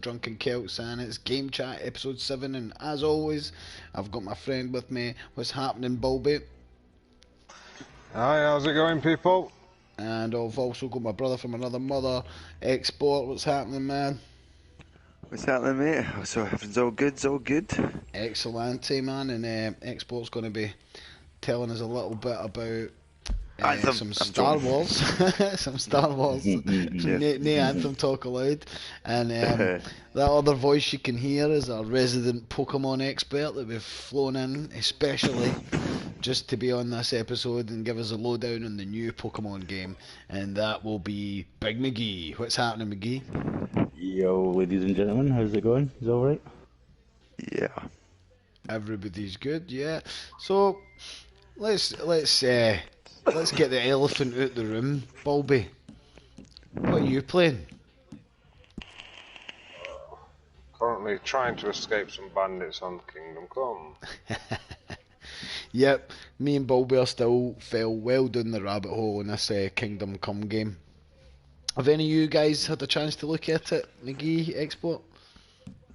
Drunken Celts, and it's Game Chat episode 7. And as always, I've got my friend with me. What's happening, Bulby? Hi, how's it going, people? And I've also got my brother from another mother, Export. What's happening, man? What's happening, mate? So everything's all good, it's all good. Excellent, man. And Export's going to be telling us a little bit about Anthem. some Star Wars, some Star Wars, no Anthem talk allowed, and that other voice you can hear is our resident Pokemon expert that we've flown in especially just to be on this episode and give us a lowdown on the new Pokemon game, and that will be Big McGee. What's happening, McGee? Yo, ladies and gentlemen, how's it going? Is it alright? Yeah. Everybody's good, yeah. So let's get the elephant out the room, Bulby. What are you playing? Currently trying to escape some bandits on Kingdom Come. Yep, me and Bulby are still fell well down the rabbit hole in this Kingdom Come game. Have any of you guys had a chance to look at it, McGee, Export?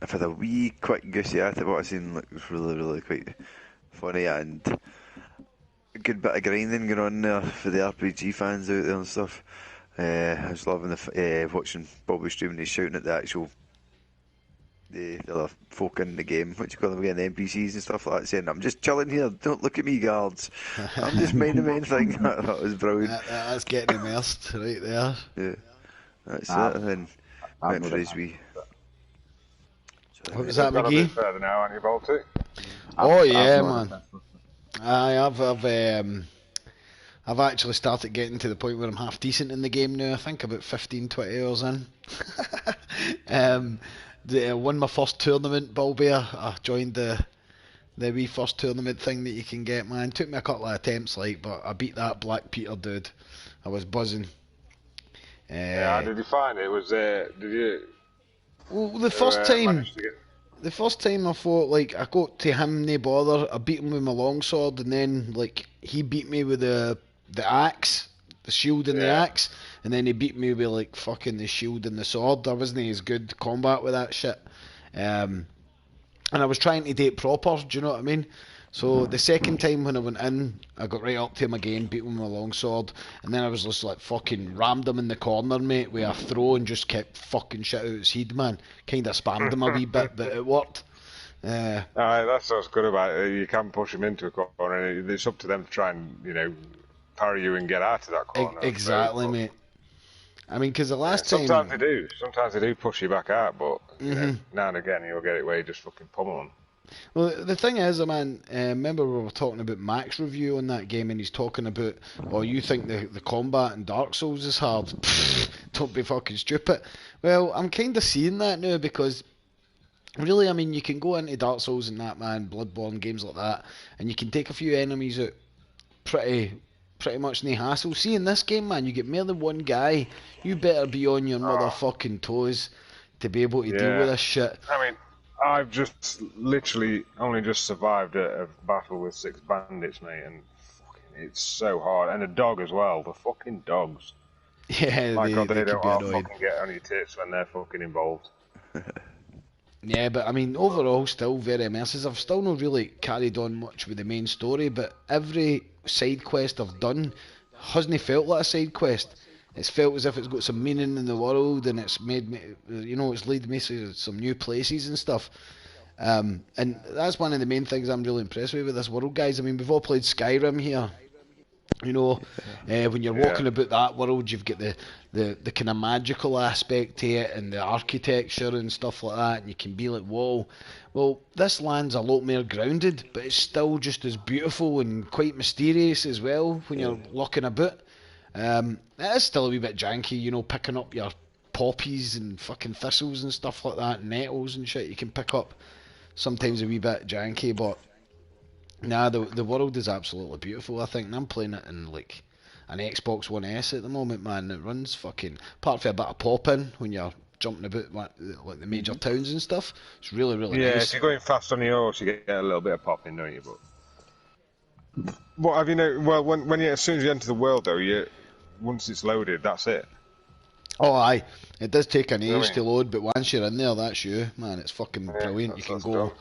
I've had a wee quick goosey at it. What I've seen looks really quite funny, and a good bit of grinding going on there for the RPG fans out there and stuff. I was loving watching Bobby streaming. He's shouting at the other folk in the game, what do you call them again, the NPCs and stuff like that, saying, "I'm just chilling here, don't look at me, guards. I'm just minding my own thing." That was brilliant. That's getting immersed right there. Yeah, that's it. And then went for his wee. What was that, Got a McGee? bit further now, aren't you, Baltic? Oh yeah, man. I've actually started getting to the point where I'm half decent in the game now. I think about 15, 20 hours in. Won my first tournament, Bulby. I joined the wee first tournament thing that you can get, man. Took me a couple of attempts, but I beat that Black Peter dude. I was buzzing. Yeah, did you find it? Did you? Well, the first time I fought, I got to him, no bother. I beat him with my longsword, and then he beat me with the axe, the shield and the axe, and then he beat me with fucking the shield and the sword. I wasn't as good combat with that shit, and I was trying to do it proper. Do you know what I mean? So the second time when I went in, I got right up to him again, beat him with my longsword, and then I was just fucking rammed him in the corner, mate, with a throw and just kept fucking shit out his head, man. Kinda spammed him a wee bit, but it worked. That's what's good about it. You can push him into a corner, and it's up to them to try and, parry you and get out of that corner. Exactly, mate. I mean, because the last time... Sometimes they do push you back out, but now and again you'll get it where you just fucking pummel them. Well, the thing is, man, remember we were talking about Mac's review on that game, and he's talking about, you think the combat in Dark Souls is hard? Don't be fucking stupid. Well, I'm kind of seeing that now, because really, I mean, you can go into Dark Souls and that, man, Bloodborne, games like that, and you can take a few enemies out pretty much no hassle. See, in this game, man, you get more than one guy. You better be on your motherfucking toes to be able to deal with this shit. I mean, I've just literally only just survived a battle with 6 bandits, mate, and fucking, it's so hard. And a dog as well, the fucking dogs. Yeah, My God, they don't can be annoying. fucking get on your tits when they're fucking involved. Yeah, but I mean, overall, still very immersive. I've still not really carried on much with the main story, but every side quest I've done hasn't felt like a side quest. It's felt as if it's got some meaning in the world, and it's made me, it's led me to some new places and stuff. And that's one of the main things I'm really impressed with this world, guys. I mean, we've all played Skyrim here. When you're walking about that world, you've got the kind of magical aspect to it, and the architecture and stuff like that, and you can be like, whoa. Well, this land's a lot more grounded, but it's still just as beautiful and quite mysterious as well when you're walking about. It is still a wee bit janky, picking up your poppies and fucking thistles and stuff like that, nettles and shit you can pick up. Sometimes a wee bit janky, but nah, the world is absolutely beautiful, I think, and I'm playing it in an Xbox One S at the moment, man. It runs fucking, apart from a bit of popping when you're jumping about the major towns and stuff, it's really nice. Yeah, if you're going fast on your horse, you get a little bit of popping, don't you? But what have you know? Well, when you as soon as you enter the world, though, once it's loaded, that's it. Oh, aye. It does take an You know what age I to mean? load, but once you're in there, that's you, man. It's fucking Yeah, brilliant. You can that's go. done.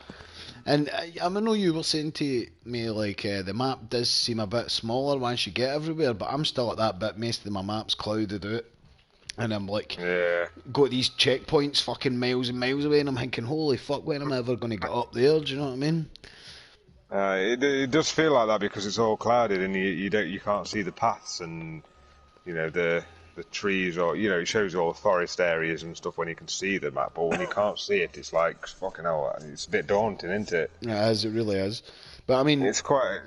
And I know you were saying to me, like, the map does seem a bit smaller once you get everywhere, but I'm still at that bit. Most of my map's clouded out. And I'm like, Yeah. got these checkpoints fucking miles and miles away, and I'm thinking, holy fuck, when am I ever going to get up there? Do you know what I mean? It does feel like that because it's all clouded and you can't see the paths and the trees, or it shows you all the forest areas and stuff when you can see the map, but when you can't see it, it's like fucking hell. It's a bit daunting, isn't it? Yeah, it really is. But I mean, It's quite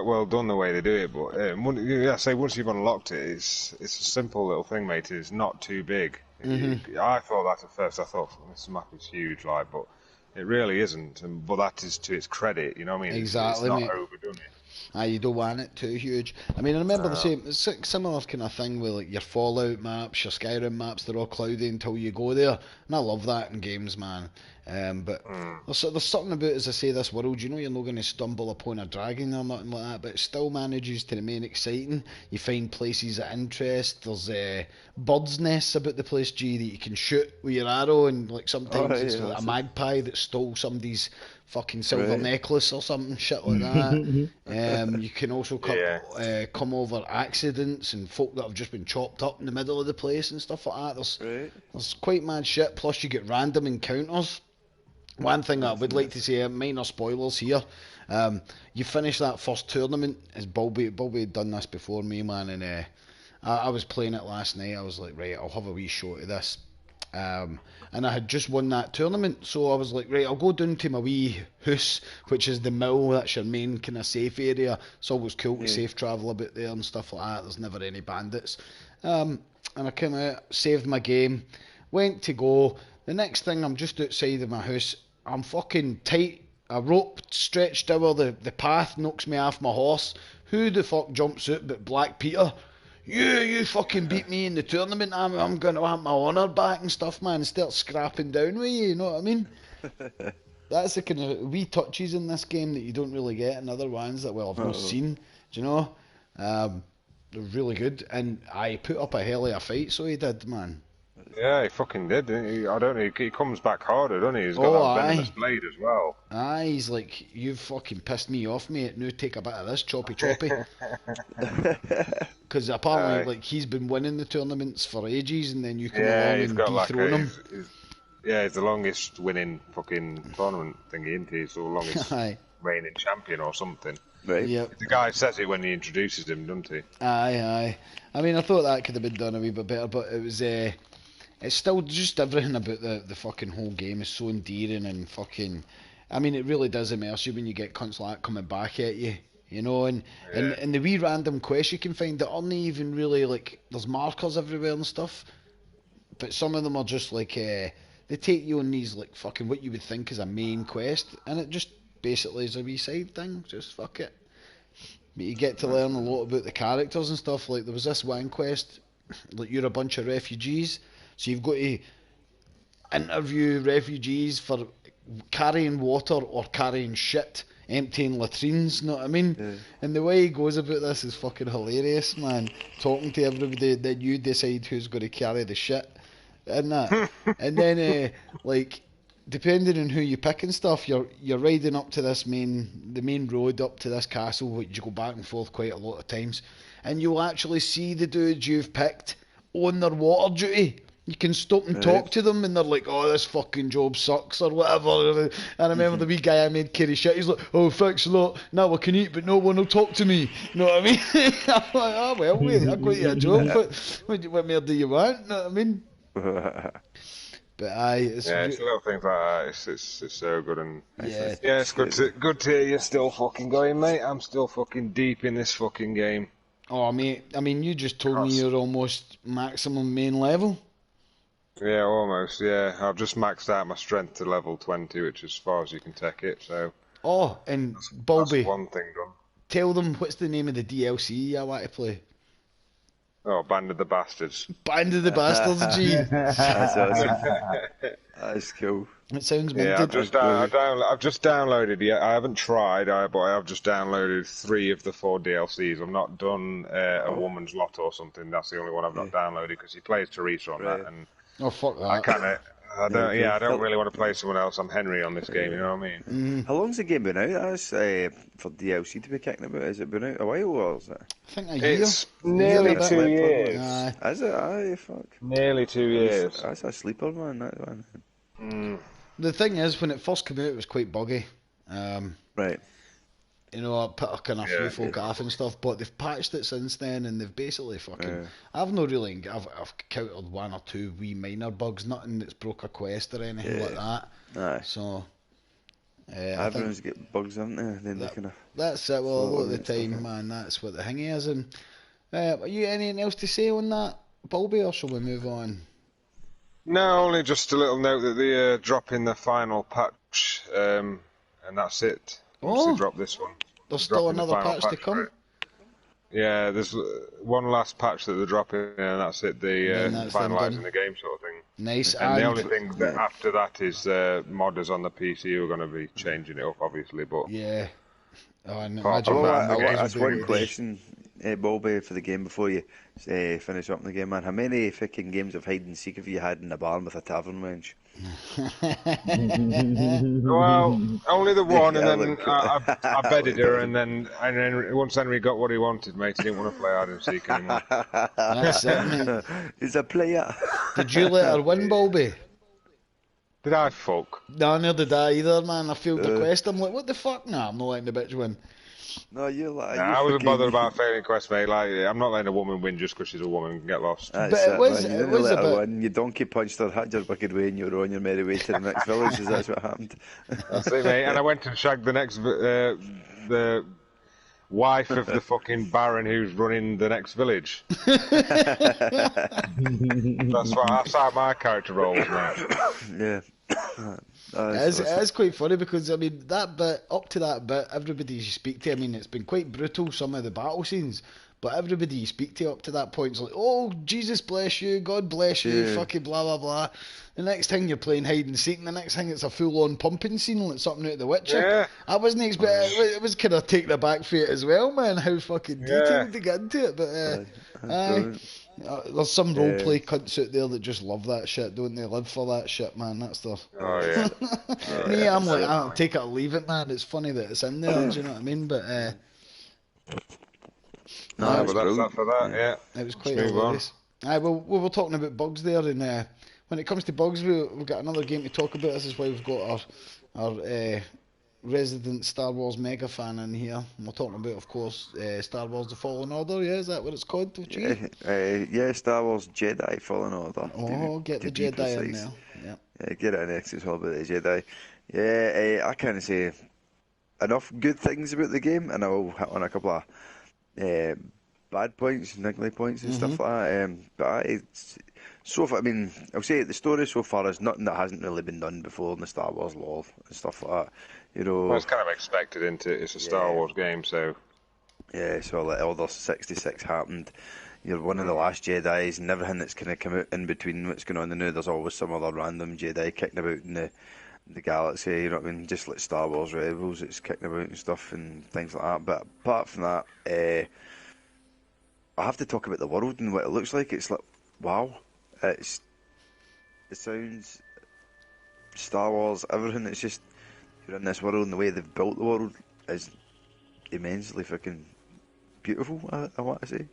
well done the way they do it, but once you've unlocked it, it's a simple little thing, mate. It's not too big. I thought that at first. I thought this map is huge, like, but it really isn't. But that is to its credit, you know what I mean? It's exactly, not mate. overdone it. You don't want it too huge. I mean, I remember the No. same similar kind of thing with like your Fallout maps, your Skyrim maps. They're all cloudy until you go there, and I love that in games, man. But Mm. there's something about, as I say, this world. You know, you're not going to stumble upon a dragon or nothing like that, but it still manages to remain exciting. You find places of interest. There's birds' nests about the place, G, that you can shoot with your arrow, and like Oh, sometimes it's yeah, like a that's it. magpie that stole somebody's fucking silver Right. necklace or something shit like that. You can also Yeah. come over accidents and folk that have just been chopped up in the middle of the place and stuff like that. Right. There's quite mad shit. Plus, you get random encounters. One thing I That's would like to nice. say, minor spoilers here. You finish that first tournament, as Bulby had done this before me, man, and I was playing it last night. I was like, right, I'll have a wee shot of this. And I had just won that tournament, so I was like, right, I'll go down to my wee house, which is the mill. That's your main kind of safe area. It's always cool to Yeah. safe travel about there and stuff like that. There's never any bandits. And I came out, saved my game, went to go. The next thing, I'm just outside of my house. I'm fucking tight. A rope stretched over the path knocks me off my horse. Who the fuck jumps out but Black Peter? You fucking beat me in the tournament. I'm gonna want my honour back and stuff, man. And start scrapping down with you. You know what I mean? That's the kind of wee touches in this game that you don't really get in other ones that I've not Uh-oh. seen. Do you know? They're really good, and I put up a hell of a fight. So he did, man. Yeah, he fucking did, didn't he? I don't know. He comes back harder, doesn't he? He's got Oh that venomous aye, blade as well. he's like, you've fucking pissed me off, mate. Now take a bit of this choppy choppy. Because apparently, Aye. like, he's been winning the tournaments for ages, and then you come Yeah, along he's and got like dethrone him. he's the longest winning fucking tournament thingy, isn't he? He's the longest Aye, reigning champion or something. Right. yep. The guy says it when he introduces him, doesn't he? Aye. I mean, I thought that could have been done a wee bit better, but it was. It's still just everything about the fucking whole game is so endearing and fucking. I mean, it really does immerse you when you get cunts like that coming back at you. You know, Yeah. and the wee random quests you can find that aren't even really like. There's markers everywhere and stuff, but some of them are just like. They take you on these like fucking what you would think is a main quest, and it just basically is a wee side thing. Just fuck it. But you get to learn a lot about the characters and stuff. Like there was this one quest, like you're a bunch of refugees, so you've got to interview refugees for carrying water or carrying shit, emptying latrines. Know what I mean? Yeah. And the way he goes about this is fucking hilarious, man. Talking to everybody, then you decide who's going to carry the shit, and that, and then like depending on who you pick and stuff, you're riding up to the main road up to this castle, which you go back and forth quite a lot of times, and you'll actually see the dudes you've picked on their water duty. You can stop and Right. talk to them, and they're like, "Oh, this fucking job sucks" or whatever. And I remember the wee guy I made carry shit. He's like, "Oh, thanks a lot. Now I can eat, but no one will talk to me." You know what I mean? I'm like, "Oh well, wait, I've got you a job. What more do you want?" You know what I mean? But Yeah, it's little things like that. It's so good, and yeah. yeah, it's good to hear you're still fucking going, mate. I'm still fucking deep in this fucking game. Oh, mate, I mean, you just told me Cross. you're almost maximum main level. Yeah, almost. Yeah, I've just maxed out my strength to level 20, which is as far as you can take it. So Oh, and that's Bulby, one thing done. tell them what's the name of the DLC I want to play. Oh, Band of the Bastards. Band of the Bastards, G. That's awesome. That's cool. It sounds Yeah, minted. I've just downloaded. Yeah, I haven't tried, but I have just downloaded 3 of the 4 DLCs. I've not done a Woman's Lot or something. That's the only one I've not downloaded because he plays Teresa on that, and Oh, fuck that. I don't really want to play someone else. I'm Henry on this game. You know what I mean? How long's the game been out as for DLC to be kicking about? Has it been out a while or is it? I think a year. It's nearly Is it 2 a years. Aye. Is it? Aye, fuck. Nearly 2 years. That's a sleeper, man. That one. The thing is, when it first came out, it was quite buggy. Right. You know, I put a kind of few folk off and stuff, but they've patched it since then, and they've basically fucking. I've counted 1 or 2 wee minor bugs, nothing that's broke a quest or anything like that. Aye. So. Everyone's get bugs, haven't they? Then they kind of. That's it. Well, a lot of the time, man, that's what the thing is. And are you anything else to say on that, Bulby, or shall we move on? No, only just a little note that they drop in the final patch, and that's it. Obviously, drop this one. There's still another patch to come? Yeah, there's one last patch that they're dropping, and that's it. They're finalising the game, sort of thing. Nice. And the only thing that after that is modders on the PC who are going to be changing it up, obviously. But yeah. Oh, I that's one question, Bobby, for the game before you finish up in the game, man. How many fucking games of hide and seek have you had in a barn with a tavern wench? Well, only the one, and then I bedded her, and then once Henry got what he wanted, mate, he didn't want to play hide and seek anymore. That's it, mate. He's a player. Did you let her win, Bulby? Did I fuck? No, neither did I either, man. I failed the quest. I'm like, what the fuck? Nah, I'm not letting the bitch win. No, you're like. I wasn't bothered about failing quest, mate. Like, I'm not letting a woman win just because she's a woman and get lost. But it was a bit. You donkey punched her, had your wicked way, and you were on your merry way to the next village. That's what happened. That's it, mate. And I went and shagged the next, the wife of the fucking Baron who's running the next village. That's how my character rolls, mate. Yeah. It's quite funny because I mean that bit up to that bit, everybody you speak to, I mean it's been quite brutal, some of the battle scenes, but everybody you speak to up to that point is like, oh Jesus bless you, God bless you, fucking blah blah blah. The next thing you're playing hide and seek, and the next thing it's a full on pumping scene like something out of The Witcher. Yeah. I wasn't expecting. It was kind of taking the back for it as well, man. How fucking detailed to get into it, but there's some roleplay cunts out there that just love that shit, don't they? Live for that shit, man. That stuff. Oh yeah. Me, I'm like, I'll take it or leave it, man. It's funny that it's in there, do you know what I mean? But but that's that for that. Yeah. It was quite hilarious. Well, we were talking about bugs there, and when it comes to bugs, we've got another game to talk about. This is why we've got our resident Star Wars mega fan in here. And we're talking about, of course, Star Wars: The Fallen Order. Yeah, is that what it's called? Yeah, Star Wars Jedi Fallen Order. Oh, get the Jedi in there. Yeah, get it in next. It's all about the Jedi. Yeah, I can't say enough good things about the game, and I'll hit on a couple of bad points, niggly points, and stuff like that. But it's so far, I mean, I'll say the story so far is nothing that hasn't really been done before in the Star Wars lore and stuff like that. You know, well, it's kind of expected, isn't it? It's a Star Wars game, so. Yeah, so like Order 66 happened. You're one of the last Jedis, and everything that's kind of come out in between what's going on in the new, there's always some other random Jedi kicking about in the galaxy, you know what I mean? Just like Star Wars Rebels, it's kicking about and stuff and things like that. But apart from that, I have to talk about the world and what it looks like. It's like, wow. It sounds Star Wars, everything. It's just, you're in this world, and the way they've built the world is immensely fucking beautiful, I want to say.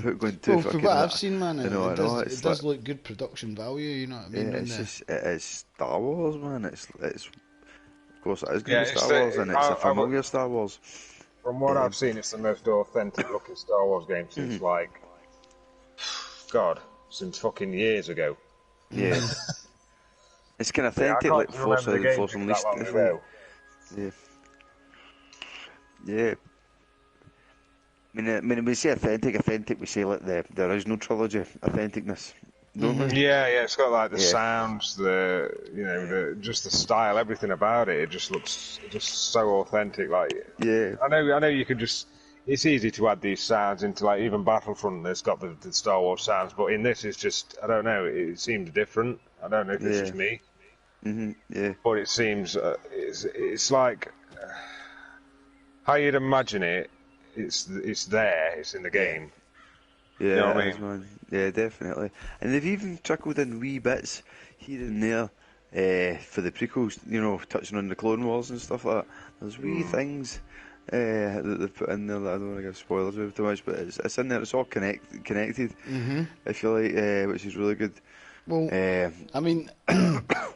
Going to well, for what I've seen, man, it does like, look good production value, you know what I mean? Yeah, it is Star Wars, man. It's of course it is going to be Star Wars, and it's a familiar Star Wars. From what I've seen, it's the most authentic looking Star Wars game since since fucking years ago. Yeah. It's kind of authentic, like Force Unleashed. Yeah. I mean, when we say authentic, we say like the original trilogy, authenticness, don't we? Yeah, it's got like the sounds, just the style, everything about it. It just looks just so authentic. Like, I know, you could just it's easy to add these sounds into, like, even Battlefront. It's got the Star Wars sounds, but in this, it's just, I don't know. It seems different. I don't know if it's just me, Yeah. but it seems it's like how you'd imagine it. It's there. It's in the game. Yeah, You know what I it is, mean? man. Yeah, definitely. And they've even trickled in wee bits here and there for the prequels, you know, touching on the Clone Wars and stuff like that. There's wee things that they've put in there that I don't want to give spoilers with too much, but it's in there. It's all connected, I feel like, which is really good. Well, I mean,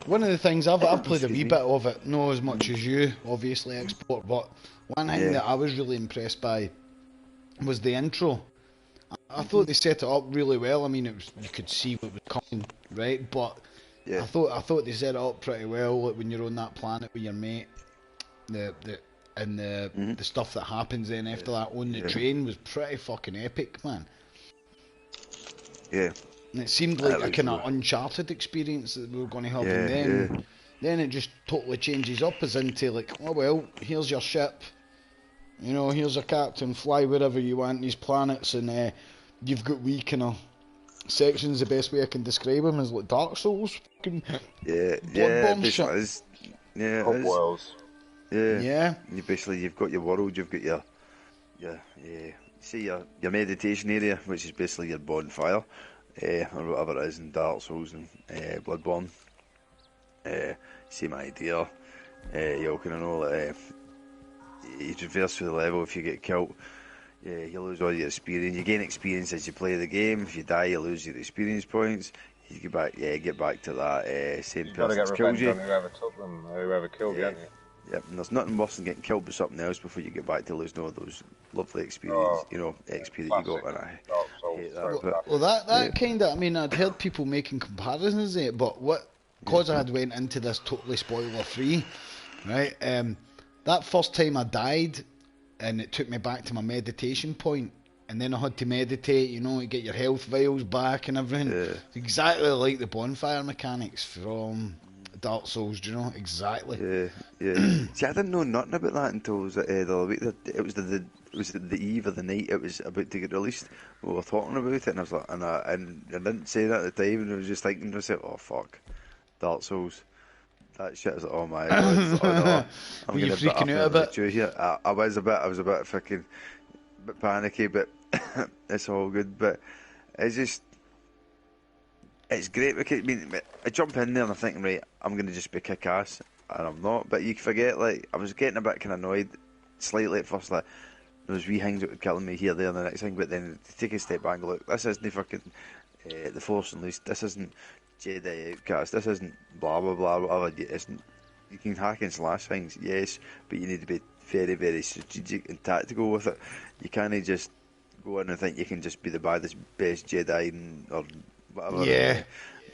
one of the things I've played a wee bit of it, not as much as you, obviously, export, but one thing that I was really impressed by was the intro. I thought they set it up really well. I mean, you could see what was coming, right? But Yeah. I thought they set it up pretty well. Like when you're on that planet with your mate, the stuff that happens then after that on the train was pretty fucking epic, man. Yeah. And it seemed like a was kind of really- uncharted experience that we were going to have, and Yeah, then it just totally changes up as into like, oh well, here's your ship. You know, here's a captain, fly wherever you want these planets, and you've got wee kind of sections. The best way I can describe them is like Dark Souls, fucking Yeah, Bloodborne basically shit. it is. Yeah, Hub it is. worlds. Yeah. Yeah. You've got your world, you've got your see your meditation area, which is basically your bonfire, or whatever it is in Dark Souls and Bloodborne. Same idea. You'll kind of know that you traverse through the level. If you get killed, you lose all your experience. You gain experience as you play the game. If you die, you lose your experience points. You get back to that same You've got to person get that's killed revenge you. on whoever took them, or whoever killed you, haven't you? Yep, and there's nothing worse than getting killed by something else before you get back to losing all those lovely experience, XP that you got. And I Dark Souls, hate that. sorry, But Well, that kind of, I mean, I'd heard people making comparisons of it, but because I had went into this totally spoiler free, right? That first time I died, and it took me back to my meditation point, and then I had to meditate, you get your health vials back and everything. Yeah. It's exactly like the bonfire mechanics from Dark Souls, exactly. yeah. See, I didn't know nothing about that until it was the other week. It was the eve of the night it was about to get released. We were talking about it, and I was like, and I didn't say that at the time, and I was just thinking to myself, oh fuck, Dark Souls. That shit is like, oh my god, oh no, I'm Were you gonna freaking out a bit? Here. I was a bit fucking bit panicky, but it's all good. But it's great because I jump in there and I'm thinking, right, I'm gonna just be kick ass, and I'm not. But you forget, like, I was getting a bit kind of annoyed slightly at first, like there was wee things that were killing me here, there, and the next thing. But then to take a step back and go, look, this isn't fucking the Force Unleashed. This isn't Jedi Outcast. This isn't blah blah blah whatever. It isn't. You can hack and slash things, yes, but you need to be very, very strategic and tactical with it. You can't just go in and think you can just be the best Jedi or whatever. Yeah.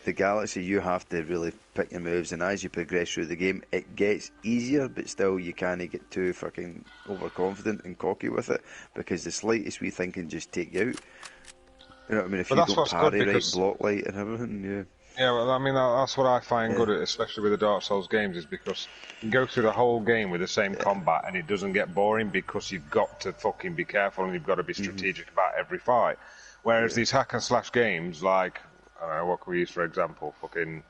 The galaxy, you have to really pick your moves, and as you progress through the game, it gets easier, but still you can't get too fucking overconfident and cocky with it, because the slightest wee thing can just take you out. You know what I mean? If But you that's don't what's good parry right, because- block light and everything, yeah. Yeah, well, I mean, that's what I find good, at, especially with the Dark Souls games, is because you can go through the whole game with the same combat and it doesn't get boring because you've got to fucking be careful and you've got to be strategic about every fight. Whereas these hack and slash games, like, I don't know, what can we use for example? Fucking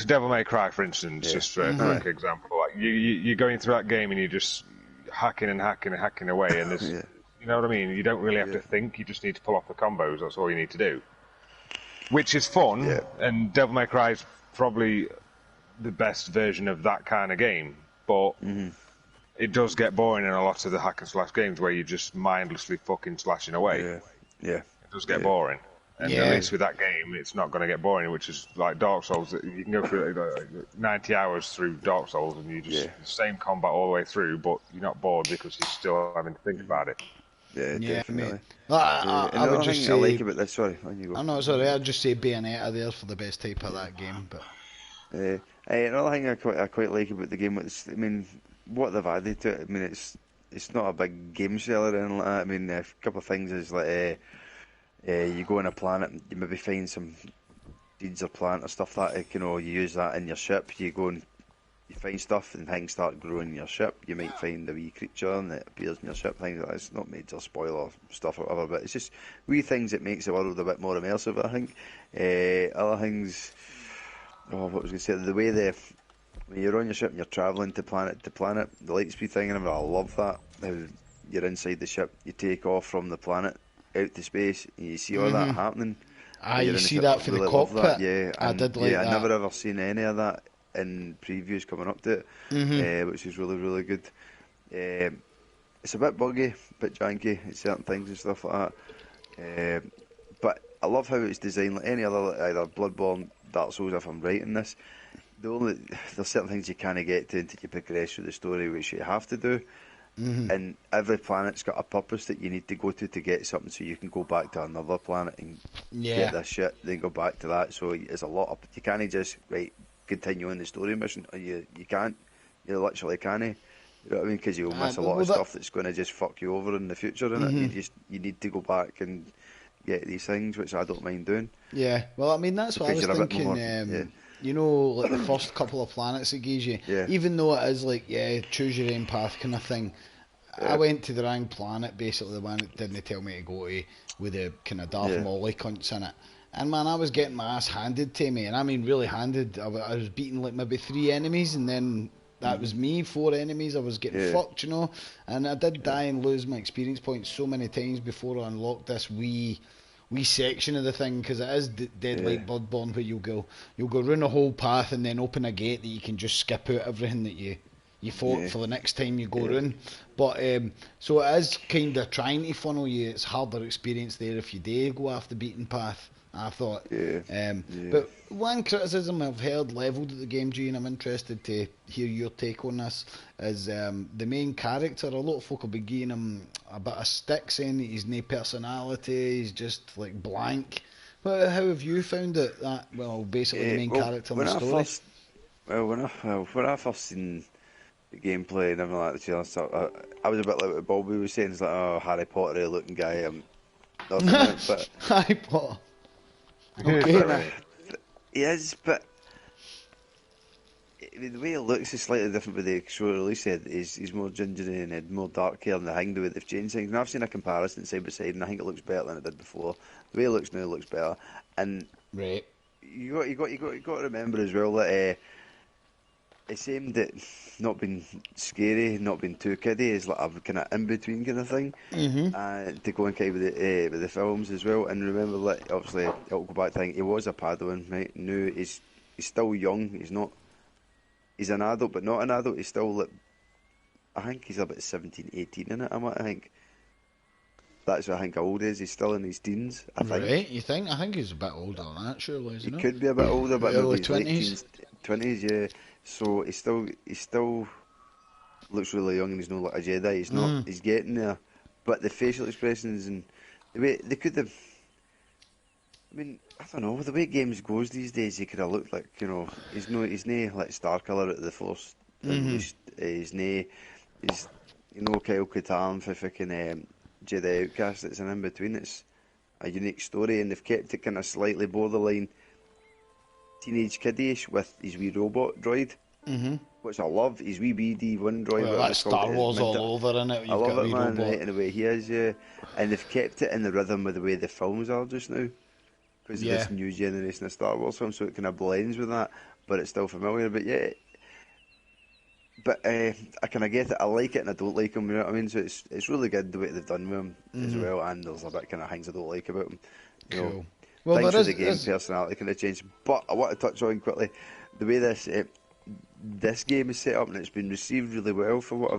Devil May Cry, for instance, just for a quick example. Like, you're going through that game and you're just hacking and hacking and hacking away, and there's, you know what I mean? You don't really have to think, you just need to pull off the combos, that's all you need to do. Which is fun, and Devil May Cry is probably the best version of that kind of game, but it does get boring in a lot of the hack and slash games where you're just mindlessly fucking slashing away. Yeah. It does get boring. And at least with that game, it's not going to get boring, which is like Dark Souls. You can go through 90 hours through Dark Souls and you just the same combat all the way through, but you're not bored because you're still having to think about it. Yeah, definitely. Mate. I would just say. I like about this. Sorry, on you go. I'm not sorry. I'd just say Bayonetta there for the best type of that game. But another thing I quite like about the game is, I mean, what they've added to it. I mean, it's not a big game seller or anything like that. I mean, a couple of things is like you go on a planet, you maybe find some seeds or plant or stuff that you use that in your ship. You go and you find stuff and things start growing in your ship. You might find a wee creature and it appears in your ship. Things like that. It's not major spoiler stuff or whatever, but it's just wee things that makes the world a bit more immersive, I think. Other things, what was I going to say? The way when you're on your ship and you're travelling to planet, the light speed thing, and I love that. How you're inside the ship, you take off from the planet out to space, and you see all that happening. You see that for the cockpit. That, yeah, I did like that. I never ever seen any of that in previews coming up to it, which is really, really good. It's a bit buggy, a bit janky at certain things and stuff like that. But I love how it's designed like any other, either Bloodborne, Dark Souls, if I'm right in this. There's certain things you can't get to until you progress through the story, which you have to do. And every planet's got a purpose that you need to go to get something, so you can go back to another planet and get this shit, then go back to that. So it's a lot of, you can't just continue on the story mission, or you can't, you literally can't. You know what I mean? Because you'll miss a lot of stuff that's going to just fuck you over in the future. And you need to go back and get these things, which I don't mind doing. Yeah, well, I mean that's what I was thinking. You know, like the first couple of planets it gives you, even though it is like, choose your own path kind of thing. I went to the wrong planet, basically, the one that didn't tell me to go to, with the kind of Darth Maul cunts in it. And man, I was getting my ass handed to me, and I mean really handed. I was beating like maybe 3 enemies, and then that was me, 4 enemies. I was getting fucked, you know. And I did die and lose my experience points so many times before I unlocked this wee section of the thing, because it is dead like Bloodborne, where you'll go run a whole path and then open a gate that you can just skip out everything that you fought for the next time you go run. But so it is kind of trying to funnel you. It's harder experience there if you do go off the beaten path, I thought. But one criticism I've heard levelled at the game, G, and I'm interested to hear your take on this, is the main character. A lot of folk will be giving him a bit of stick, saying that he's no personality, he's just like blank. But how have you found it? That basically the main character in the story. When I first seen the gameplay and everything like that, I was a bit like what Bobby was saying. It's like, oh, Harry Potter looking guy. I'm not but Harry Potter. Okay. He is, but the way he looks is slightly different with the show release. He's more gingery and more dark hair, and the thing the way they've changed things. And I've seen a comparison side by side, and I think it looks better than it did before. The way it looks now looks better, and you got to remember as well that it's aimed at not being scary, not being too kiddie. It's like a kind of in between kind of thing, to go and kind of with the films as well. And remember that obviously it'll go back to think he was a Padawan, right? No, he's still young. He's an adult, but not an adult. He's still like, I think he's about 17, 18 in it. I think that's what I think how old he is. He's still in his teens, I think. Right, you think? I think he's a bit older than that, surely, isn't he? He Could be a bit older, but early maybe he's 20s, yeah. So he still looks really young, and he's not like a Jedi. He's not. He's getting there, but the facial expressions and the way they could have. I mean, I don't know. The way games goes these days, he could have looked like, you know, he's no like Star Killer at the Force. He's Kyle Katarn for fucking Jedi Outcast. It's an in between. It's a unique story, and they've kept it kind of slightly borderline teenage kiddie-ish with his wee robot droid, which I love. His wee BD-1 droid. Well, that's Star Wars all over, isn't it? I love it, man. Right in the way he is, and they've kept it in the rhythm with the way the films are just now, because of this new generation of Star Wars films, so it kind of blends with that, but it's still familiar. But I kind of get it. I like it and I don't like him. You know what I mean? So it's really good the way they've done with him as well. And there's a bit kind of things I don't like about him. You know, well, things for the game personality kind of changed. But I want to touch on quickly the way this game is set up, and it's been received really well for what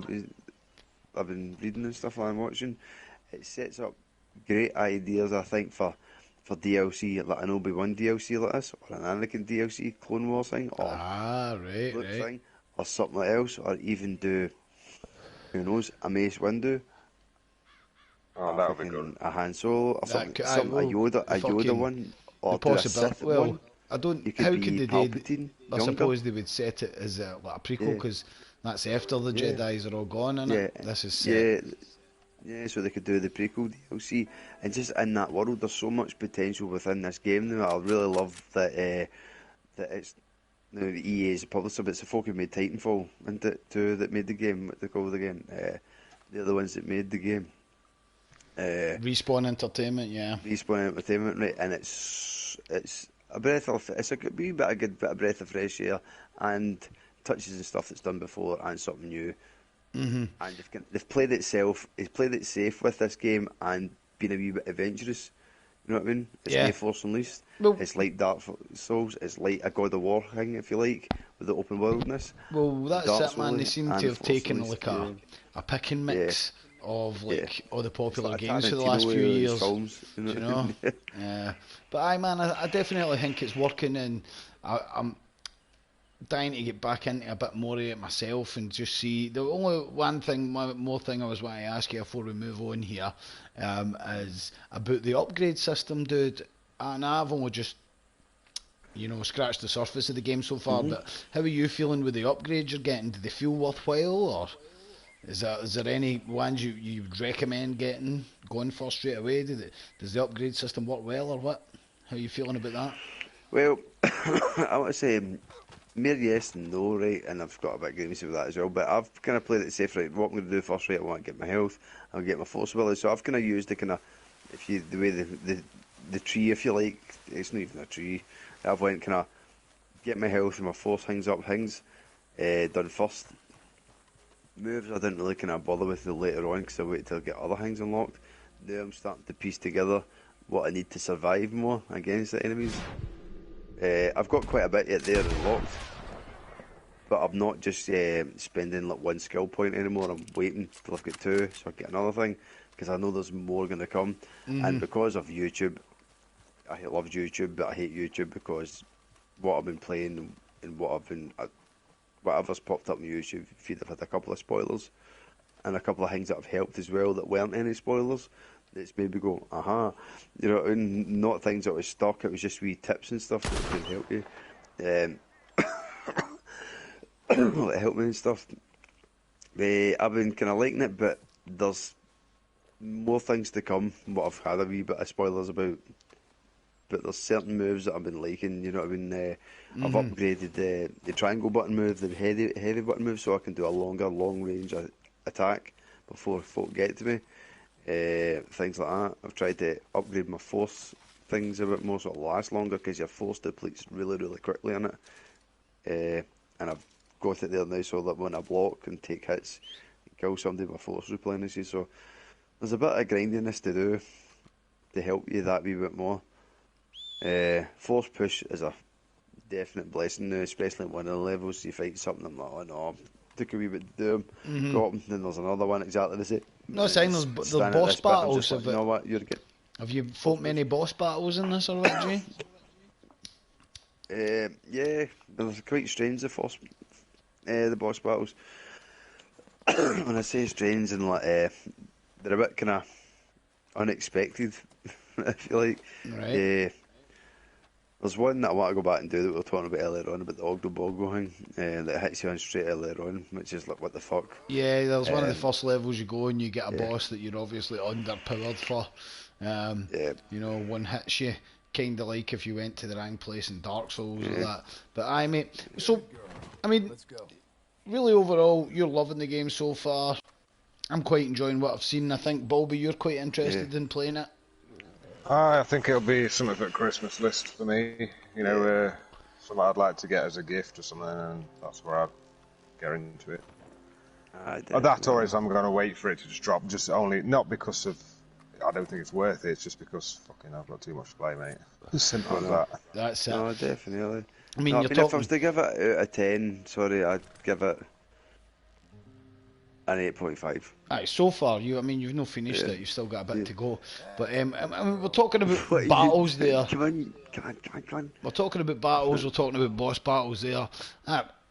I've been reading and stuff I'm watching. It sets up great ideas, I think, for DLC, like an Obi-Wan DLC like this, or an Anakin DLC, Clone Wars thing, or thing, or something else, or even do, who knows, a Mace Windu. Oh, that would be good. A Han Solo, or something, a Yoda one, or do a Sith one. I don't. How could they do? I suppose they would set it as like a prequel, because that's after the Jedi's are all gone, innit? This is set. Yeah, so they could do the prequel DLC, and just in that world, there's so much potential within this game now. I really love that it's Now, the EA is a publisher, but it's the folk who made Titanfall, and it too, that made the game. What they call it again? They're the ones that made the game. Respawn Entertainment, yeah. Respawn Entertainment, right? And it's a breath of it's a good, wee bit a good bit of breath of fresh air, and touches the stuff that's done before and something new. Mm-hmm. And they've played it safe. He's played it safe with this game and been a wee bit adventurous. You know what I mean? It's Yeah. no Force Unleashed. Well, It's like Dark Souls. It's like a God of War thing, if you like, with the open worldness. well, that's Dark it, man. They Souls seem to and have Force taken Unleashed, like a pick and mix of like all the It's popular like a games for the Tarantino last few with his years. films, Do you know? Yeah. But man, I definitely think it's working, and I'm dying to get back into a bit more of it myself and just see. The only one more thing I was wanting to ask you before we move on here, is about the upgrade system, dude. And I've only just, scratched the surface of the game so far. But how are you feeling with the upgrades you're getting? Do they feel worthwhile, or is there any ones you would recommend going for straight away? Does the upgrade system work well, or what? How are you feeling about that? Well, I want to say mere yes and no, right? And I've got a bit of grievance with that as well. But I've kind of played it safe, right? What I'm going to do first, right? I want to get my health, I'll get my force ability. So I've kind of used the kind of, the way the tree, if you like, it's not even a tree. I've went kind of get my health and my force things done first. Moves I didn't really kind of bother with till later on because I waited till I get other things unlocked. Now I'm starting to piece together what I need to survive more against the enemies. I've got quite a bit yet there unlocked, but I'm not just spending like one skill point anymore. I'm waiting till I've got two so I get another thing because I know there's more going to come. And because of YouTube, I love YouTube, but I hate YouTube because what I've been playing and whatever's popped up on YouTube feed, I've had a couple of spoilers and a couple of things that have helped as well that weren't any spoilers. It's made me go, and not things that was stuck. It was just wee tips and stuff that can help you, that help me and stuff. I've been kind of liking it, but there's more things to come. What I've had a wee bit of spoilers about. But there's certain moves that I've been liking, you know what I mean? I've upgraded the triangle button move, the heavy button move, so I can do a long range attack before folk get to me. Things like that. I've tried to upgrade my force things a bit more so it'll last longer because your force depletes really, really quickly on it. And I've got it there now so that when I block and take hits, kill somebody, my force replenishes. So there's a bit of grindiness to do to help you that wee bit more. Force push is a definite blessing now, especially at one of the levels. You fight something, I'm like, oh no, took a wee bit to do them, got them, then there's another one exactly the same. No, saying there's Stand at boss this bit, I'm battles just like, of you it. know what, you're good. Have you fought many boss battles in this, or what, Jay? Yeah, there's quite strange the boss battles. When I say strange, and like they're a bit kind of unexpected, if you like. Right. There's one that I want to go back and do that we were talking about earlier on about the Ogdo Boggo thing that hits you on straight earlier on, which is like, what the fuck? Yeah, there's one of the first levels you go and you get a boss that you're obviously underpowered for. One hits you, kind of like if you went to the wrong place in Dark Souls or that. But mate, so, I mean, really overall, you're loving the game so far. I'm quite enjoying what I've seen. I think, Bulby, you're quite interested in playing it. I think it'll be something for a Christmas list for me. Something I'd like to get as a gift or something, and that's where I'd get into it. That or is I'm going to wait for it to just drop, just only, not because of, I don't think it's worth it, it's just because, fucking, I've got too much to play, mate. As simple as that. That's it. No, definitely. I mean, if I was to give it out of 10, I'd give it an 8.5. Aye, so far, you've not finished it. You've still got a bit to go. But we're talking about battles there. Come on. We're talking about battles. We're talking about boss battles there.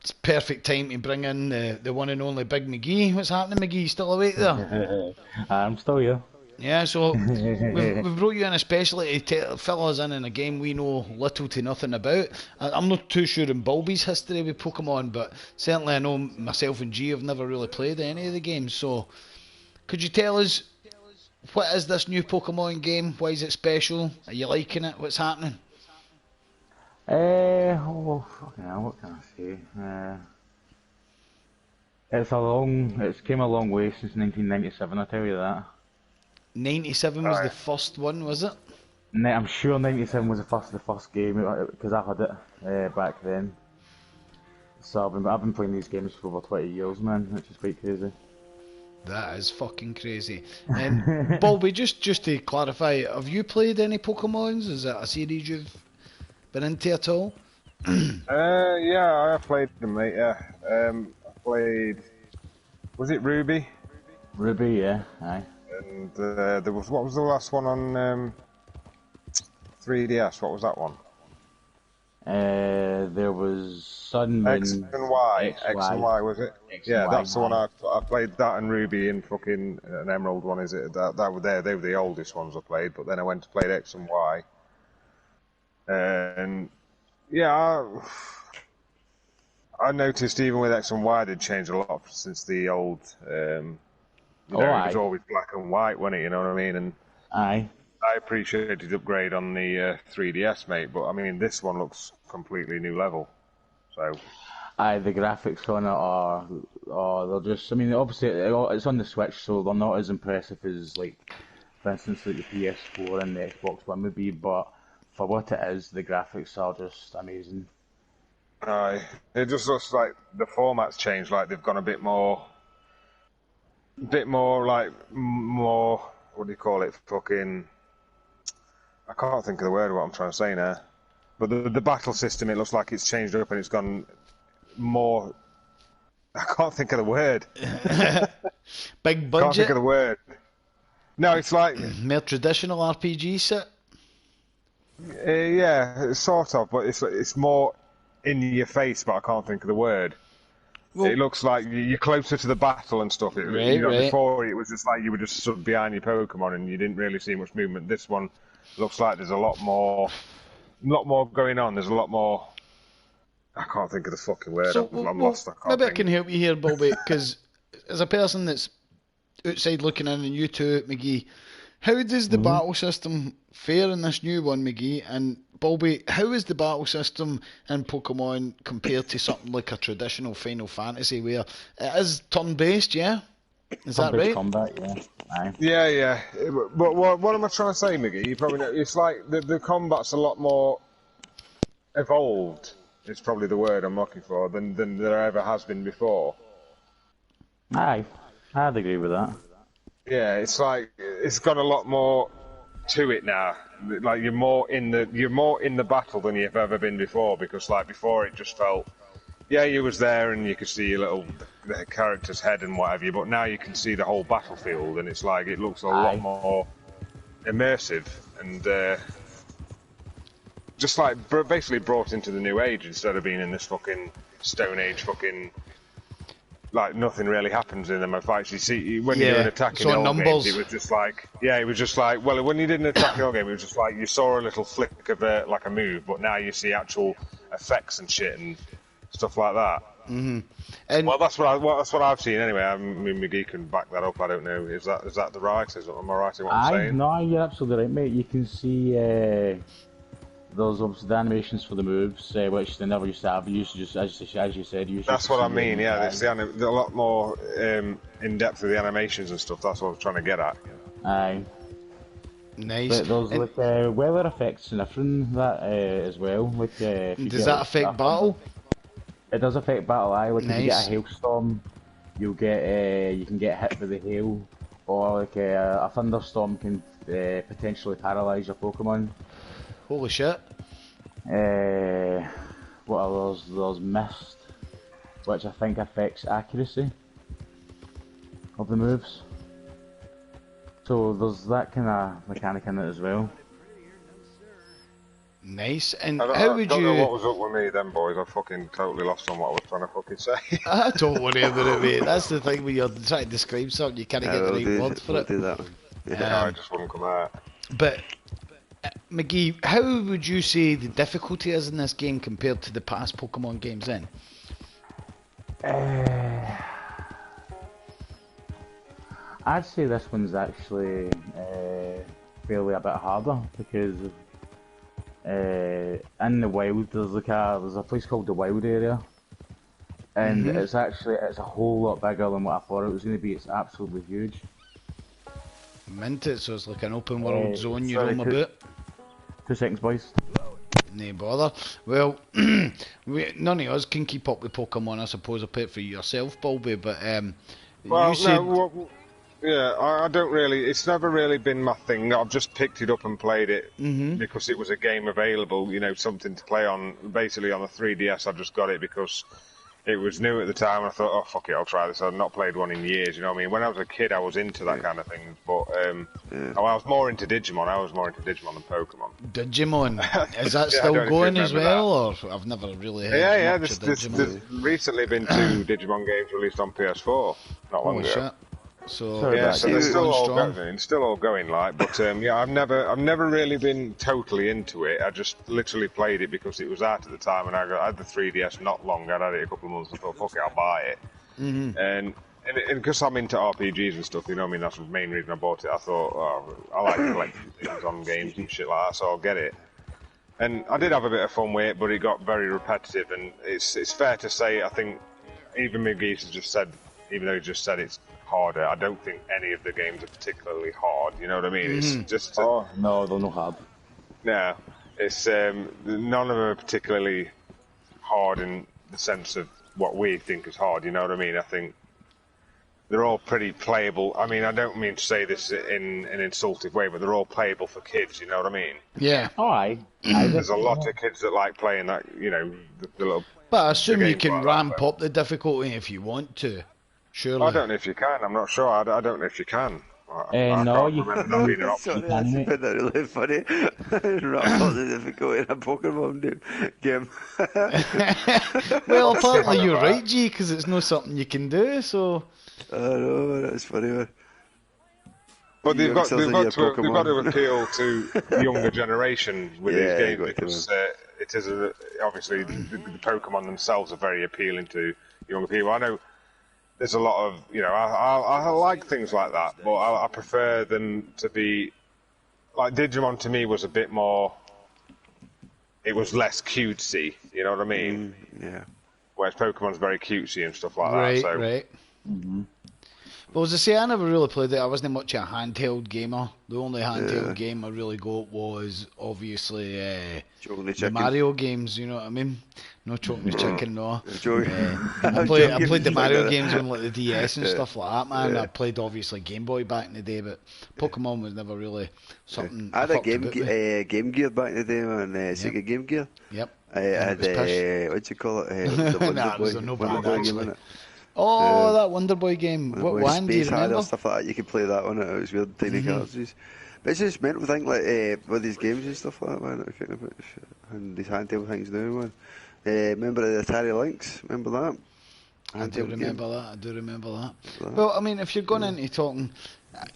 It's perfect time to bring in the one and only Big McGee. What's happening, McGee? You still awake there? I'm still here. Yeah, so we've brought you in especially to fill us in a game we know little to nothing about. I'm not too sure in Bulby's history with Pokemon, but certainly I know myself and G have never really played any of the games. So could you tell us, what is this new Pokemon game? Why is it special? Are you liking it? What's happening? Oh, fucking hell, what can I say? It's came a long way since 1997, I tell you that. 97 was the Alright. first one, was it? I'm sure 97 was the first game, because I had it back then. So I've been playing these games for over 20 years, man, which is quite crazy. That is fucking crazy. Bobby, just to clarify, have you played any Pokemons? Is that a series you've been into at all? Yeah, I played them, mate. Yeah, I played. Was it Ruby? Ruby, yeah, aye. And there was what was the last one on 3DS? What was that one? There was Sun, Moon, X and Y. X, X and Y. Y was it? X and Yeah, Y, that's the one aye. I played. That and Ruby and fucking an Emerald one. Is it? That were there. They were the oldest ones I played. But then I went to play X and Y. And yeah, I noticed even with X and Y, they'd changed a lot since the old. It was Aye. always black and white, wasn't it? You know what I mean? And Aye. I appreciated the upgrade on the 3DS, mate. But I mean, this one looks completely new level. So. Aye, the graphics on it they're just, I mean, obviously it's on the Switch, so they're not as impressive as, like, for instance, like the PS4 and the Xbox One would be, but for what it is, the graphics are just amazing. Aye. It just looks like the format's changed. Like they've gone a bit more like more. What do you call it? Fucking. I can't think of the word of what I'm trying to say now. But the battle system, it looks like it's changed up and it's gone more. I can't think of the word. Big Can't think budget, of the word. No, it's like more traditional RPG set. yeah, sort of, but it's more in your face. But I can't think of the word. Well, It looks like you're closer to the battle and stuff. Right, right. Before it was just like you were just sort of behind your Pokemon and you didn't really see much movement. This one looks like there's a lot more going on. There's a lot more. I can't think of the fucking word. so I'm lost. I can't maybe I think. can help you here, Bobby, because as a person that's outside looking in, and you too, McGee, how does the battle system fare in this new one, McGee? And Bobby, how is the battle system in Pokemon compared to something like a traditional Final Fantasy where it is turn-based, yeah? Is that Turn-based right? combat, yeah. Aye. Yeah. But what am I trying to say, Miggy? You probably know. It's like the combat's a lot more evolved. It's probably the word I'm looking for than there ever has been before. Aye. I'd agree with that. Yeah, it's like it's got a lot more to it now. Like you're more in the battle than you've ever been before. Because like before, it just felt you was there and you could see your the character's head and what have you. But now you can see the whole battlefield, and it's like it looks a lot Aye. more immersive and just like basically brought into the new age instead of being in this fucking Stone Age fucking. Like nothing really happens in them fights. You see, when you do an attack in the old games, it was just like, well, when you did an attack in the old game, it was just like you saw a little flick of like a move, but now you see actual effects and shit and stuff like that. Mm-hmm. And Well, that's what I've seen anyway. I mean, McGee can back that up. I don't know. Is that the right? Am I right in what I'm Aye, saying? no, you're absolutely right, mate. You can see those obviously the animations for the moves, which they never used to have. You used to just, as you said, you used That's to what I see mean. them, Yeah, it's a lot more in depth with the animations and stuff. That's what I was trying to get at. Aye. nice. But there's And like weather effects and everything that as well. Like, if you does get, that like, affect a battle? It does affect battle. Aye, like if you get Nice. a hailstorm, you can get hit with the hail, or like a thunderstorm can potentially paralyze your Pokemon. Holy shit. What are those? There's mist, which I think affects accuracy of the moves. So there's that kind of mechanic in it as well. Nice. And I how would don't know what you... was up with me then, boys. I fucking totally lost on what I was trying to fucking say. I don't worry about it, mate. That's the thing when you're trying to describe something, you can't get the right word for we'll it. do that one. No, it just wouldn't come out. But, McGee, how would you say the difficulty is in this game compared to the past Pokemon games then? I'd say this one's actually fairly a bit harder because in the wild, there's a place called the Wild Area, and it's a whole lot bigger than what I thought it was going to be. It's absolutely huge. Mint it, so it's like an open world zone you roam sorry, about. 2 seconds, boys. No bother. Well, none of us can keep up with Pokemon, I suppose, apart from yourself, Bulby, but Well, you said... yeah, I don't really. It's never really been my thing. I've just picked it up and played it because it was a game available. You know, something to play on. Basically, on the 3DS, I just got it because it was new at the time. And I thought, oh fuck it, I'll try this. I've not played one in years. You know what I mean? When I was a kid, I was into that kind of thing. But I was more into Digimon. I was more into Digimon than Pokemon. Digimon, is that Yeah, still I don't know if you going as remember well, or I've never really heard Yeah. much of There's Digimon. recently been 2 Digimon games released on PS4. Not long Holy ago. shit. So, Sorry Yeah, about so that. they're still all strong. going, like. But yeah, I've never really been totally into it. I just literally played it because it was out at the time, and I had the 3DS not long. I'd had it a couple of months. I thought, fuck it, I'll buy it. And because I'm into RPGs and stuff, you know what I mean. That's the main reason I bought it. I thought, oh, I like collecting things on games and shit like that, so I'll get it. And I did have a bit of fun with it, but it got very repetitive. And it's fair to say, I think even McGee's has just said, even though he just said it's harder, I don't think any of the games are particularly hard. You know what I mean? It's just Oh no, they're not hard. no. It's none of them are particularly hard in the sense of what we think is hard. You know what I mean? I think they're all pretty playable. I mean, I don't mean to say this in an insulting way, but they're all playable for kids. You know what I mean? Yeah. Oh, aye. There's a lot of kids that like playing that. You know, the little. But I assume the you games can like that, ramp but- up the difficulty if you want to. Surely. I don't know if you can. I'm not sure. I don't know if you can. I No, can't you remember that being an option. Sorry, that's been really funny. Right, all the difficulty in a Pokemon game. Well, apparently you're right, G, because it's not something you can do, so... I know, that's funny, man. But they've got Youngsters to and your Pokemon. appeal to the younger generation with Yeah, these games got to. because it is obviously the Pokemon themselves are very appealing to younger people. I know there's a lot of I like things like that, but I prefer them to be like Digimon. To me, was a bit more. It was less cutesy. You know what I mean? Yeah. Whereas Pokemon's very cutesy and stuff like that. So. Right. Well, as I say, I never really played it. I wasn't much a handheld gamer. The only handheld game I really got was obviously Chocolate the chicken. Mario games. You know what I mean? No chocolate chicken, no. Joke. I played the Mario games on like the DS and stuff like that, man. I played obviously Game Boy back in the day, but Pokemon was never really something. I had a fucked about with. Game Gear back in the day, man. Sega Game Gear. Yep. I had, it was pish. what do you call it? The Wonder Nah, it was Boy. a no Wonder bad, Boy game, actually. innit? Oh, that Wonder Boy game. What one do you Space Harrier, remember? stuff like that. You could play that on it. It was weird, tiny cartridges. But it's just mental thing, like with these games and stuff like that, man. I think about shit. And these handheld things now, man. Remember the Atari Lynx? Remember that? I do Handheld remember game? that. I do remember that. Well, I mean, if you're going into talking,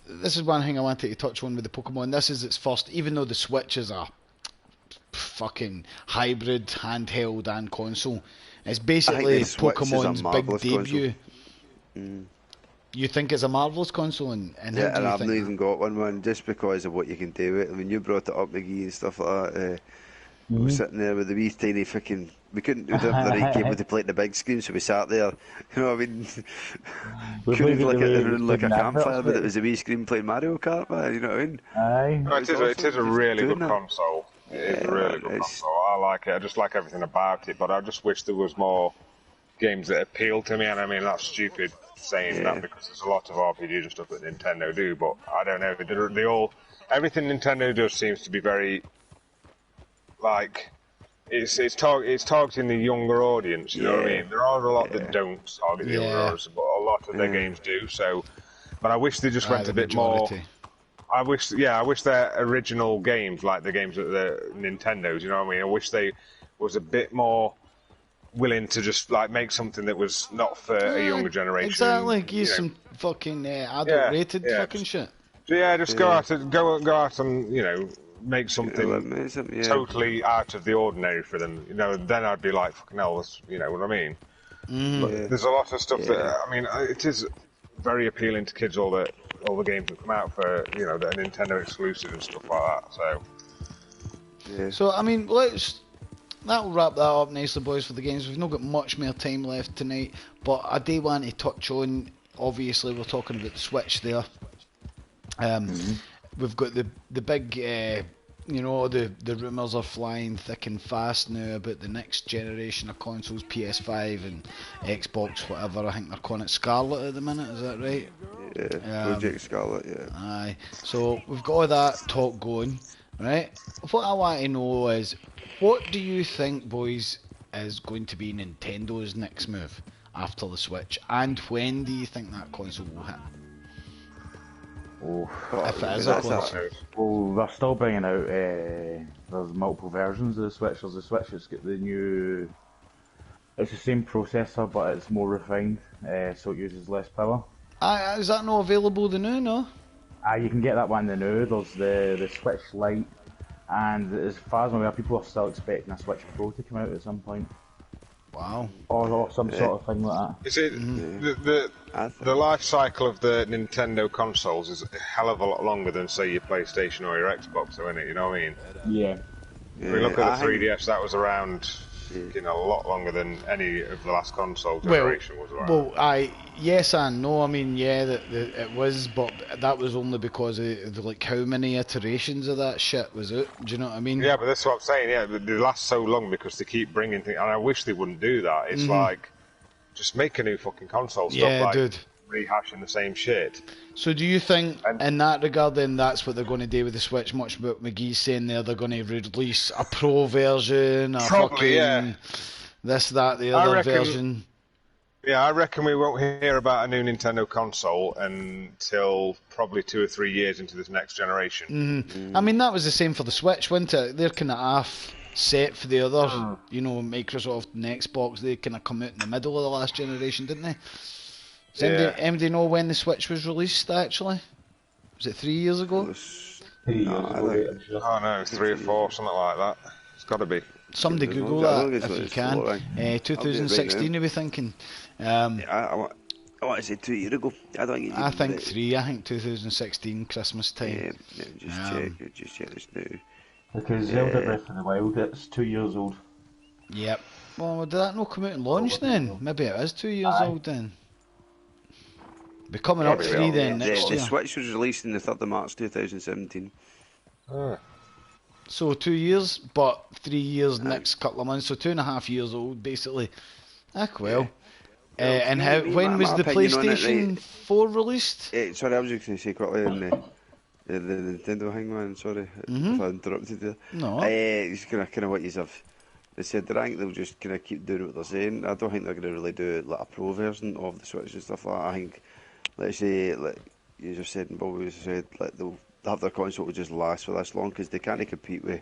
this is one thing I wanted to touch on with the Pokemon. This is its first, even though the Switch is a fucking hybrid handheld and console. It's basically the Switch is a Pokemon's big marvellous debut. You think it's a marvellous console, and how Yeah, do and you I've think not that? even got one, man, just because of what you can do with it. I mean, you brought it up, McGee, and stuff like that. We were sitting there with the wee tiny fucking. We didn't have the right cable to play it in the big screen, so we sat there. You know what I mean? Couldn't look at it around like a campfire, but it was a wee screen playing Mario Kart, man. You know what I mean? Aye. No, it is a really good doing that. console. It is a really good console. I like it. I just like everything about it, but I just wish there was more games that appeal to me. And I mean, that's stupid saying that because there's a lot of RPGs and stuff that Nintendo do, but I don't know. They all everything Nintendo does seems to be very like it's targeting the younger audience. You know what I mean? There are a lot that don't target the younger audience, but a lot of their games do. So, but I wish they just went the a bit more. majority. I wish their original games, like the games that the Nintendos, you know what I mean? I wish they was a bit more willing to just like make something that was not for a younger generation. Exactly, and, give some fucking adult Yeah, rated yeah. fucking shit. So yeah, just go out and make something totally out of the ordinary for them. You know, then I'd be like, fucking hell, you know what I mean? But there's a lot of stuff that I mean, it is very appealing to kids. All the games that come out for that are Nintendo exclusive and stuff like that. So Yeah. So I mean, that'll wrap that up nicely, boys, for the games. We've not got much more time left tonight, but I do want to touch on. Obviously, we're talking about the Switch there. We've got the big, the rumours are flying thick and fast now about the next generation of consoles, PS5 and Xbox, whatever. I think they're calling it Scarlet at the minute. Is that right? Yeah, Project Scarlet, yeah. Aye. So we've got all that talk going, right? What I want to know is, what do you think, boys, is going to be Nintendo's next move after the Switch, and when do you think that console will hit? Oh, If it is a console. well, they're still bringing out. There's multiple versions of the Switch. There's the Switch that's got the new. It's the same processor, but it's more refined, so it uses less power. Is that not available the new? No. You can get that one in the new. There's the Switch Lite, and as far as I'm aware, people are still expecting a Switch Pro to come out at some point. Wow. Or some sort of thing like that. Is it the life cycle of the Nintendo consoles is a hell of a lot longer than, say, your PlayStation or your Xbox, though, isn't it? You know what I mean? Yeah. If we look at the 3DS, that was around a lot longer than any of the last console generation was around. Well, yes and no. I mean, yeah, it was, but that was only because of like how many iterations of that shit was it. Do you know what I mean? Yeah, but that's what I'm saying. Yeah, they last so long because they keep bringing things, and I wish they wouldn't do that. It's like, just make a new fucking console. Stop rehashing the same shit. So do you think, in that regard, then that's what they're going to do with the Switch? Much what McGee's saying there, they're going to release a Pro version, this, that, the other version. Yeah, I reckon we won't hear about a new Nintendo console until probably 2 or 3 years into this next generation. I mean, that was the same for the Switch, wasn't it? They're kind of half set for the other, Microsoft and Xbox. They kind of come out in the middle of the last generation, didn't they? Does anybody know when the Switch was released, actually? Was it 3 years ago? 3 years ago. Oh no, 3 or 4, something like that. It's got to be. Somebody Google that if you can. 2016, are we thinking? I want to say 2 years ago. I think 3. I think 2016 Christmas time. Yeah, just check this now. Because Zelda Breath of the Wild, it's 2 years old. Yep. Well, did that not come out and launch then? Maybe it is 2 years old then. Be coming up 3 then next year. The Switch was released on the 3rd of March 2017. So 2 years, but 3 years next couple of months, so 2.5 years old basically. Well. When was the PlayStation 4 released? Sorry, I was just going to say quickly on the Nintendo hangman, sorry if I interrupted you. No. It's kind of what you have. They said I think they'll just kind of keep doing what they're saying. I don't think they're going to really do like a pro version of the Switch and stuff like that. I think, let's say, like you just said and Bobby said, like they'll have their console to just last for this long because they can't compete with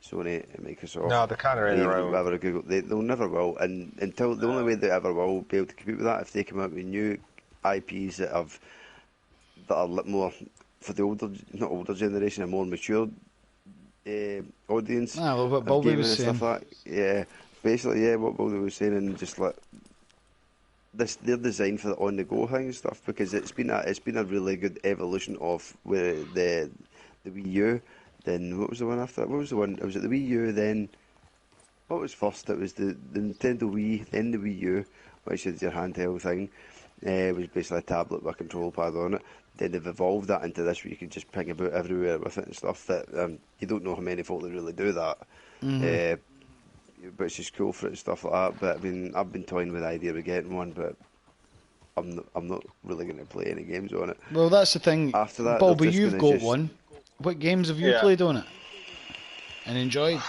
Sony and Microsoft. No, they're kind of in their own. Whatever, Google, they'll never will. And until the only way they ever will be able to compete with that if they come out with new IPs that are a little more for the not older generation, a more mature audience. What Bobby was saying. Yeah, basically, what Bobby was saying, and just like this, they're designed for the on-the-go thing and stuff because it's been a really good evolution of where the Wii U. Then what was the one after that? What was the one? It was at the Wii U. Then what was first? It was the Nintendo Wii, then the Wii U, which is your handheld thing. It was basically a tablet with a control pad on it. Then they've evolved that into this where you can just ping about everywhere with it and stuff. That you don't know how many folk that really do that. But it's just cool for it and stuff like that. But I mean, I've been toying with the idea of getting one, but I'm not really going to play any games on it. Well, that's the thing. After that, Bobby, you've got one. What games have you played on it and enjoyed?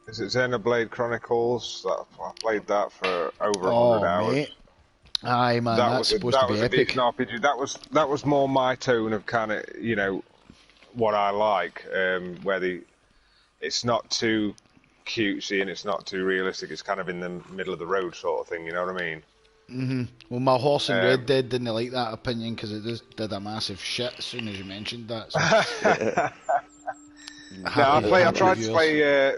Is it Xenoblade Chronicles? I played that for over 100 hours. Mate. Aye, man, that's supposed to be epic. That was more my tone of kind of, what I like, where it's not too cutesy and it's not too realistic. It's kind of in the middle of the road sort of thing. You know what I mean? Well, my horse in Red Dead didn't like that opinion because it just did a massive shit as soon as you mentioned that. So. I tried to play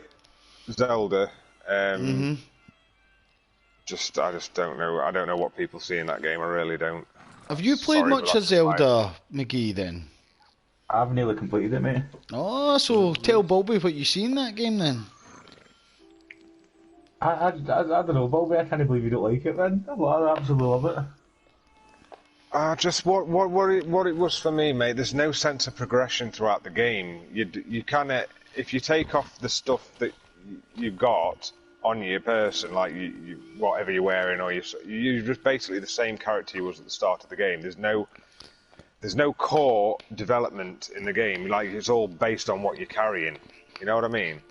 Zelda. I just don't know. I don't know what people see in that game. I really don't. Have you played much of Zelda, McGee? Then I've nearly completed it, mate. Oh, so tell Bobby what you see in that game then. I don't know, Bobby. I can't believe you don't like it, man. I absolutely love it. Just what it was for me, mate. There's no sense of progression throughout the game. You kind of, if you take off the stuff that you got on your person, like you whatever you're wearing, or you're just basically the same character you was at the start of the game. There's no core development in the game. Like, it's all based on what you're carrying. You know what I mean?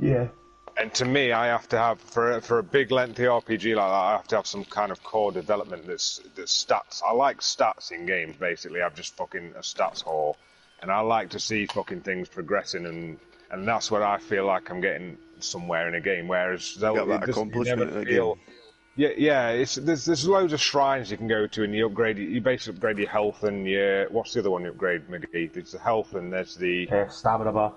Yeah. And to me, I have to have, for a big lengthy RPG like that, I have to have some kind of core development that's stats. I like stats in games, basically. I'm just fucking a stats whore. And I like to see fucking things progressing, and that's where I feel like I'm getting somewhere in a game. Whereas Zelda, Got that accomplishment in the game. Yeah. There's loads of shrines you can go to, and you basically upgrade your health and your, what's the other one you upgrade, McGee? There's the health and there's the Stamina bar.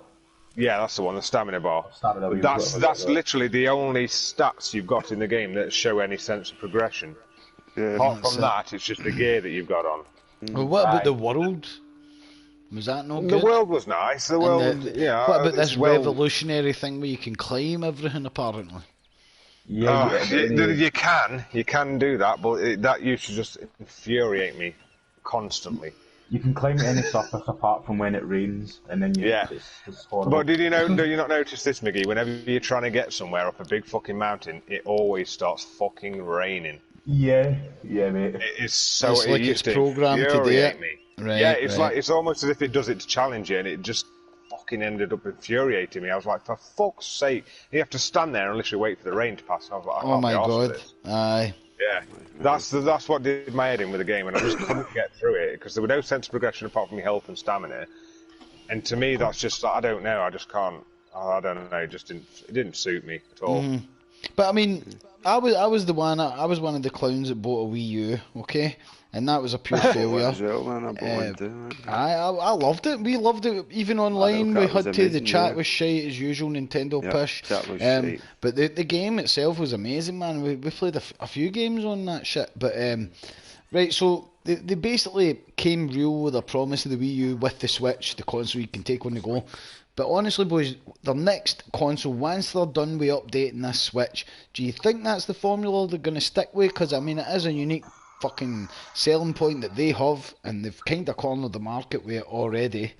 yeah, that's the one, the stamina bar. Stamina But bar. that's literally the only stats you've got in the game that show any sense of progression. Yeah. Apart from that, it's just the gear that you've got on. Well, what about the world? Was that not good? The world was nice. The world, yeah. What about it's this well- revolutionary thing where you can climb everything, apparently? Yeah, You can do that, but that used to just infuriate me constantly. you can climb any surface apart from when it rains, and then it's horrible. But do you not notice this, McGee? Whenever you're trying to get somewhere up a big fucking mountain, it always starts fucking raining. Yeah, mate. It is so. It's like used it's to programmed to do infuriate it. me. Right, Yeah, it's right. like it's almost as if it does it to challenge you, and it just fucking ended up infuriating me. I was like, for fuck's sake, you have to stand there and literally wait for the rain to pass. And I was like, I Oh can't my be arsed with god. this. Aye. Yeah, that's what did my head in with the game, and I just couldn't get through it because there was no sense of progression apart from your health and stamina. And to me, that's just I don't know. I just can't. I don't know. It didn't suit me at all. But I mean, I was one of the clowns that bought a Wii U, okay? And that was a pure failure. As well, man. I bought one too, man. I loved it. We loved it. Even online, we that was had to. The amazing, chat yeah. was shite as usual. Nintendo Yeah, push. chat was shite. But the game itself was amazing, man. We played a few games on that shit. But right, so they basically came real with a promise of the Wii U with the Switch, the console you can take on the go. But honestly, boys, their next console, once they're done with updating this Switch, do you think that's the formula they're going to stick with? Because, I mean, it is a unique fucking selling point that they have, and they've kind of cornered the market with it already,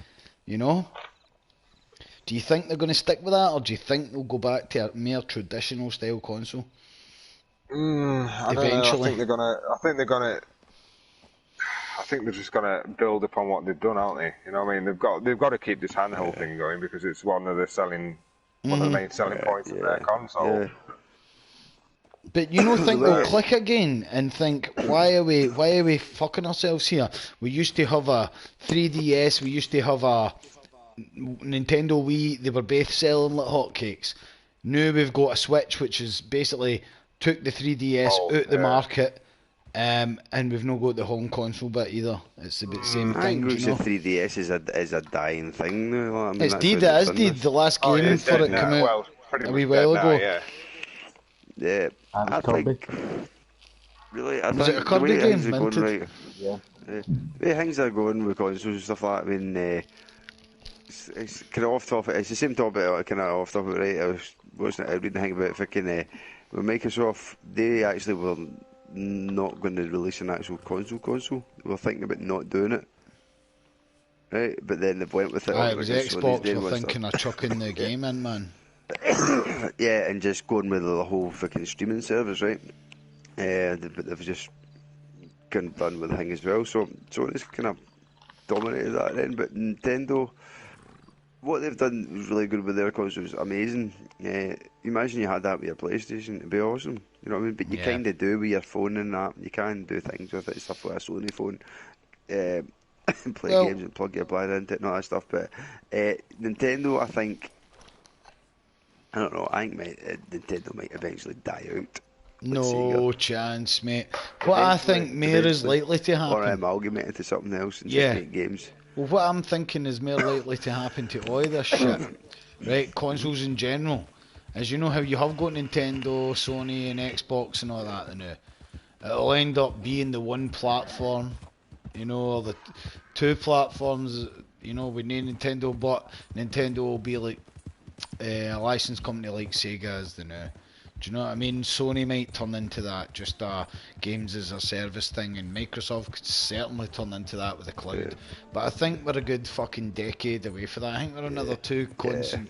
you know? Do you think they're going to stick with that, or do you think they'll go back to a more traditional style console? I don't know. Eventually. I think they're just gonna build upon what they've done, aren't they? You know what I mean? They've got to keep this handheld thing going because it's one of the main selling points of their console. Yeah. But you don't think they'll click again and think, why are we fucking ourselves here? We used to have a 3DS, we used to have a Nintendo Wii, they were both selling like hotcakes. Now we've got a Switch which is basically took the 3DS out the market, and we've not got the home console bit either. It's the same I thing, think do you know? 3DS is a dying thing now. I mean, It's that's dead, how it is they've done dead. The last game it's for it dead came now. out Well, pretty a much wee dead while now, ago. yeah. Yeah, And I Kirby. think really, I Was think it a Kirby the way things game, are going minted? right. Yeah. The way things are going with consoles and stuff like that, I mean, it's kind of off topic. It's the same topic, kind of off topic, right? I was reading a thing about fucking with Microsoft. They actually were not going to release an actual console. They were thinking about not doing it, right? But then they went with it. Aye, it was because Sony's Xbox doing were with thinking of chucking the game in, man. yeah, and just going with the whole fucking streaming service, right? But they've just kind of done with the thing as well. So it's kind of dominated that then. But Nintendo, what they've done was really good with their console. Was amazing. Imagine you had that with your PlayStation. It'd be awesome. You know what I mean? But you Yeah. kind of do with your phone and that. You can do things with it, stuff like a Sony phone. Play games and plug your blind into it and all that stuff. But Nintendo, I think, I don't know. I think Nintendo might eventually die out. No chance, mate. What I think more is Eventually. likely to Or happen. amalgamate into something else and Yeah. just make games. Well, what I'm thinking is more likely to happen to all this shit, right? Consoles in general. As you know how you have got Nintendo, Sony and Xbox and all that now. It'll end up being the one platform, you know, or the two platforms you know, with no Nintendo, but Nintendo will be like a licensed company like Sega is the now. Do you know what I mean? Sony might turn into that, just games as a service thing, and Microsoft could certainly turn into that with the cloud. But I think we're a good fucking decade away for that. I think we're another two console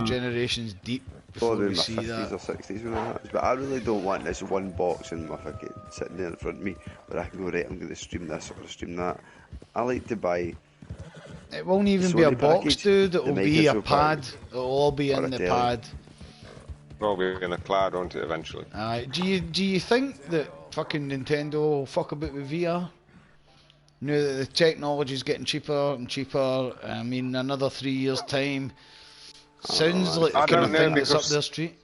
generations deep before Probably we in my see 50s that. or 60s when that happens. But I really don't want this one box in my fucking sitting there in front of me where I can go, right, I'm going to stream this or stream that. I like to buy It won't even the be a Sony box, package, dude. the It'll be a Microsoft pad. package, It'll all be or in a the telly. pad. Probably in the cloud, won't it, eventually? Do you think that fucking Nintendo will fuck a bit with VR? You know that the technology's getting cheaper and cheaper. I mean, another 3 years' time. Sounds like the I kind don't of know, thing that's up because their street.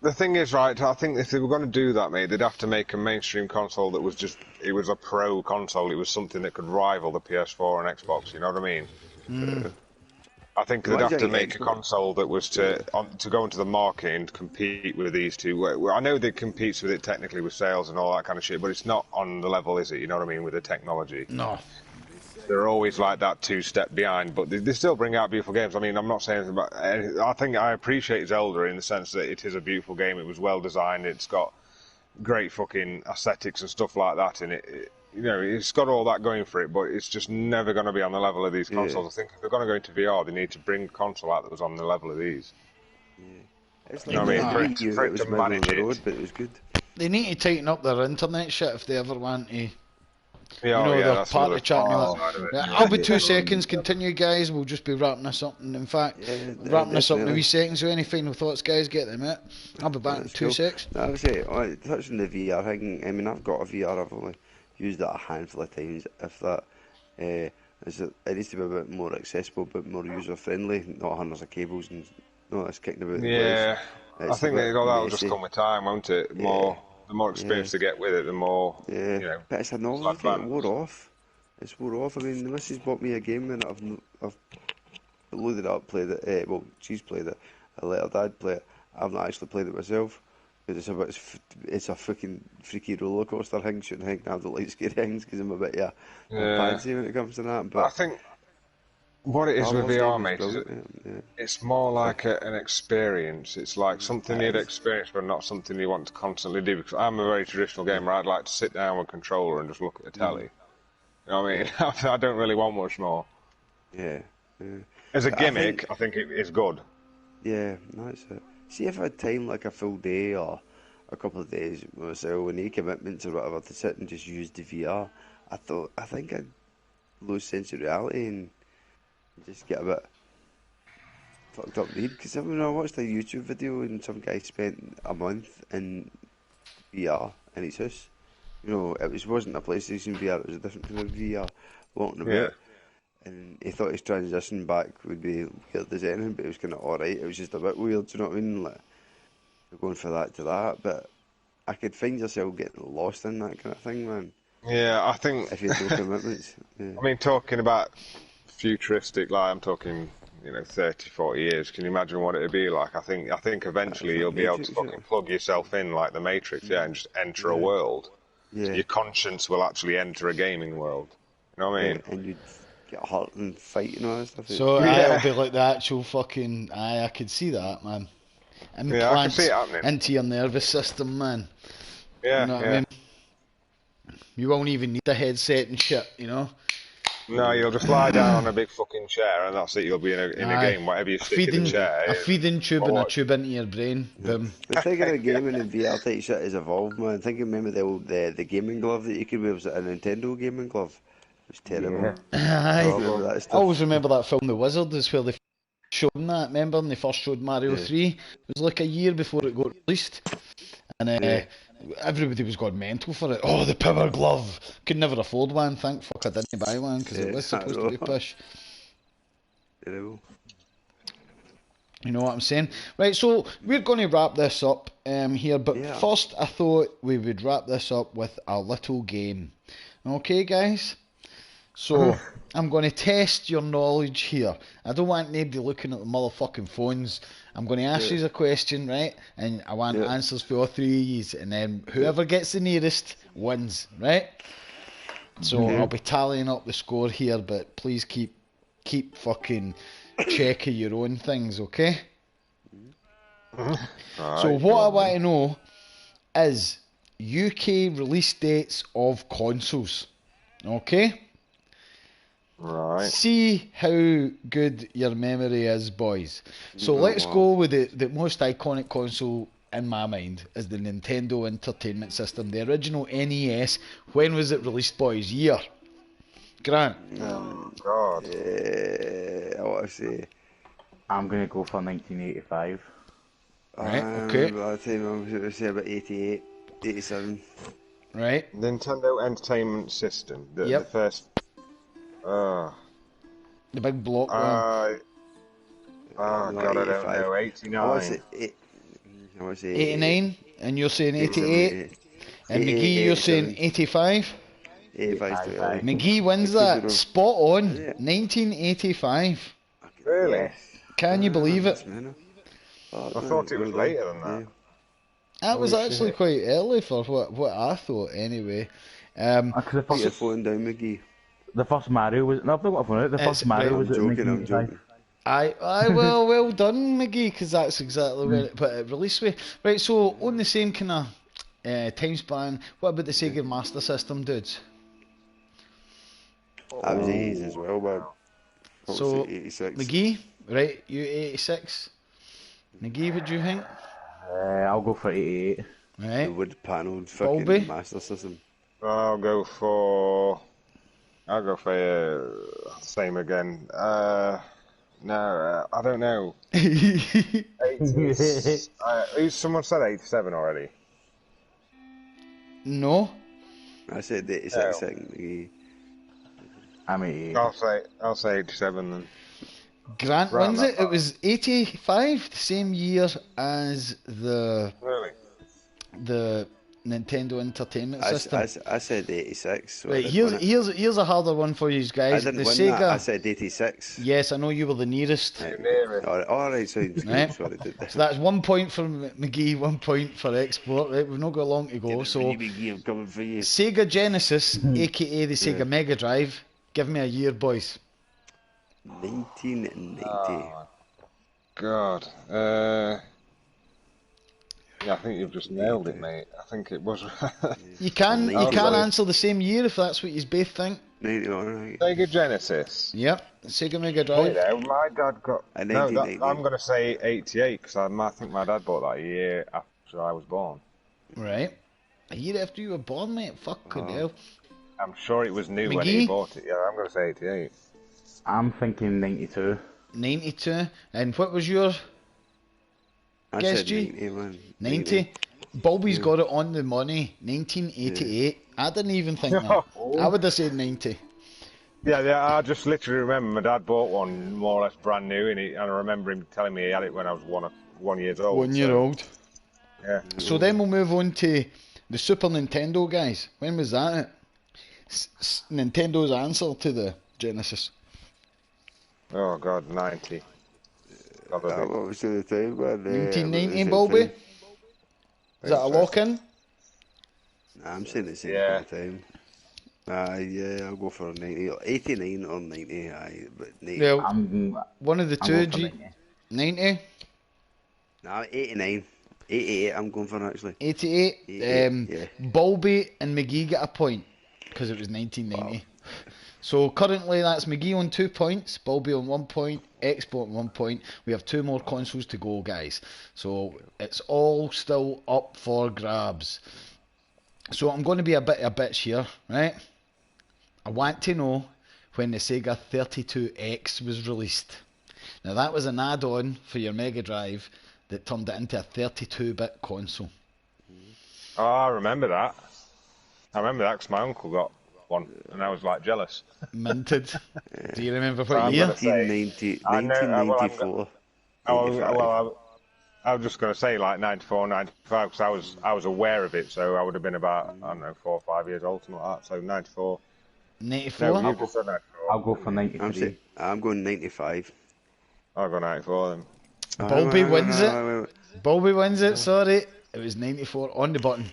the thing is, right, I think if they were going to do that, mate, they'd have to make a mainstream console that was just, it was a pro console. It was something that could rival the PS4 and Xbox, you know what I mean? I think they'd have to make a console that was to go into the market and compete with these two. I know that competes with it technically with sales and all that kind of shit, but it's not on the level, is it? You know what I mean, with the technology. No. They're always like that 2 step behind, but they still bring out beautiful games. I mean, I'm not saying anything about. I think I appreciate Zelda in the sense that it is a beautiful game. It was well designed. It's got great fucking aesthetics and stuff like that in it. You know, it's got all that going for it, but it's just never going to be on the level of these consoles. I think if they're going to go into VR, they need to bring a console out that was on the level of these. It's You know like what I mean? it was middle of the road, but it was good. They need to tighten up their internet shit if they ever want to. Yeah, They're that's party another chatting side of it. I'll be 2 seconds. Continue, guys. We'll just be wrapping this up. And in fact, wrapping this up in a wee seconds. So any final thoughts, guys? Get them out. I'll be back in 2 seconds. No, I would say, touching the VR thing, I mean, I've got a VR, I've only used it a handful of times, if that. It needs to be a bit more accessible, a bit more user friendly, not hundreds of cables and not this kicking about the Yeah, place. I think that'll just messy. come with time, won't it? The more experience they get with it, the more. Yeah, You know, but it's a novelty. It wore off. It's wore off. I mean, the missus bought me a game and I've loaded it up, played it. Well, she's played it. I let her dad play it. I've not actually played it myself. Because it's a freaking freaky roller coaster thing. Shouldn't think I don't like scary things because I'm a bit fancy when it comes to that. But I think what it is Star with Wars VR, game mate, is is brilliant, it's more like an experience. It's like something you'd experience, but not something you want to constantly do. Because I'm a very traditional gamer. I'd like to sit down with a controller and just look at a telly. You know what I mean? I don't really want much more. Yeah. As a gimmick, I think it is good. Yeah, that's it. See, if I had time, like a full day or a couple of days with myself, and any commitments or whatever, to sit and just use the VR, I think I'd lose sense of reality and just get a bit fucked up need. Because I watched a YouTube video and some guy spent a month in VR in his house. You know, wasn't a PlayStation VR, it was a different kind of VR, walking about. Yeah. And he thought his transition back would be weird as anything, but it was kind of alright. It was just a bit weird, do you know what I mean? Like, you're going from that to that, but I could find yourself getting lost in that kind of thing, man. Yeah, I think. If you had no commitments. Yeah. I mean, talking about futuristic, like I'm talking, 30, 40 years. Can you imagine what it'd be like? I think eventually you'll be able to fucking plug yourself in like the Matrix, and just enter a world. Yeah. So your conscience will actually enter a gaming world. You know what I mean? And you'd get hurt and fight and all that stuff. So it'll be like the actual fucking. I could see that, man. Yeah, I can see it happening. Into your nervous system, man. Yeah, You know what I mean? You won't even need a headset and shit, you know? No, you'll just lie down on a big fucking chair and that's it. You'll be in a game, whatever you stick in the chair. A feeding tube and a tube into your brain. Boom. But thinking of gaming and VR type shit has evolved, man. Remember the old the gaming glove that you could wear? Was it a Nintendo gaming glove? It was terrible. I remember that stuff. always remember that film, The Wizard, is where they showed that, remember? And they first showed Mario 3. It was like a year before it got released. And everybody was going mental for it. Oh, the power glove. Could never afford one. Thank fuck I didn't buy one because it was supposed to be push. Terrible. You know what I'm saying? Right, so we're going to wrap this up here, but first I thought we would wrap this up with a little game. Okay, guys? So, I'm going to test your knowledge here. I don't want anybody looking at the motherfucking phones. I'm going to ask you a question, right? And I want answers for all three of you. And then whoever gets the nearest wins, right? So I'll be tallying up the score here, but please keep fucking check of your own things, okay? So what I want to know is UK release dates of consoles, okay? Right. See how good your memory is, boys. So let's go with the most iconic console in my mind is the Nintendo Entertainment System, the original NES. When was it released, boys? Year? Grant? Oh, God. I want to say. I'm going to go for 1985. Right, okay. By the time I'm going to say about 88, 87. Right? Nintendo Entertainment System. The Yep. first. The big block one. God, I don't 85. know. I 89. want to say 89, and you're saying 88. And 88, McGee, you're saying 85. 85 to 85. McGee wins that. Spot on. 1985. Really? Yes. Can you believe it? I thought it was later than that. That was Holy actually shit. quite early for what I thought, anyway. Because Put your phone down, McGee. the first Mario was... No, I've not got a phone out. The first Mario was I'm at joking, 1985. well done, McGee, because that's exactly where it released with. Right, so on the same kind of time span, what about the Sega Master System, dudes? I was 80s as well, but So 86. McGee, right? You 86. McGee, what do you think? I'll go for 88. The Right. wood panelled Bobby? fucking Master System. I'll go for same again. No, I don't know. 80s. Someone said 87 already. No. I said 86 No. second, McGee. I'm 88. I'll say 87 then. Grant Right, wins not it. It was 85, the same year as the Really? Nintendo Entertainment I System. said 86. So Right, I didn't win it. here's a harder one for you I guys. didn't The win Sega. that. I said 86. Yes, I know you were the nearest. Nearest. Alright, so Right. sorry, did this. So that's 1 point for McGee, 1 point for Export. Right, we've not got long to go. So McGee, I'm coming for you. Sega Genesis, aka the Sega Mega Drive. Give me a year, boys. 1990. Oh, God. Yeah, I think you've just nailed it, mate. I think it was. You can Okay. answer the same year if that's what you both think. 91, right? Sega Genesis. Yep, Sega Mega Oh, Drive. yeah, my dad got. A No, 1980. I'm going to say 88 because I think my dad bought that a year after I was born. Right. A year after you were born, mate. Fucking hell. I'm sure it was new when he McGee? bought it. Yeah, I'm going to say 88. I'm thinking 92. 92. And what was your I Guess, said G? 90, man. 90? Bobby's got it on the money. 1988. I didn't even think that. I would have said 90. Yeah, I just literally remember my dad bought one more or less brand new, and I remember him telling me he had it when I was 1 year old. 1 year old. Yeah. So then we'll move on to the Super Nintendo, guys. When was that? Nintendo's answer to the Genesis. Oh God, 90. What was the time, man? 1990, Bobby? Is that a lock-in? I'm saying the same Yeah. all the time. Yeah, I'll go for 90. 89 or 90, but 90. Well, I'm one of the I'm two, going for G. 90. 90? No, 89. 88 I'm going for, actually. 88. 88, yeah. Bobby and McGee get a point because it was 1990. So currently that's McGee on 2 points, Bobby on 1 point, Export on 1 point. We have 2 more consoles to go, guys. So it's all still up for grabs. So I'm going to be a bitch here, right? I want to know when the Sega 32X was released. Now that was an add-on for your Mega Drive that turned it into a 32-bit console. Oh, I remember that. I remember that because my uncle got one, and I was like jealous. Minted. Do you remember what I'm year? gonna say- 1990, I know, well, I'm 1994. I was just going to say like 94, 95 because I was aware of it, so I would have been about, I don't know, 4 or 5 years old, something like that. So 94. 94? No, you just said 94. I'll go for 93. I'm going 95. I'll go 94 then. Bobby wins it. it. Bobby wins it, sorry. It was 94 on the button.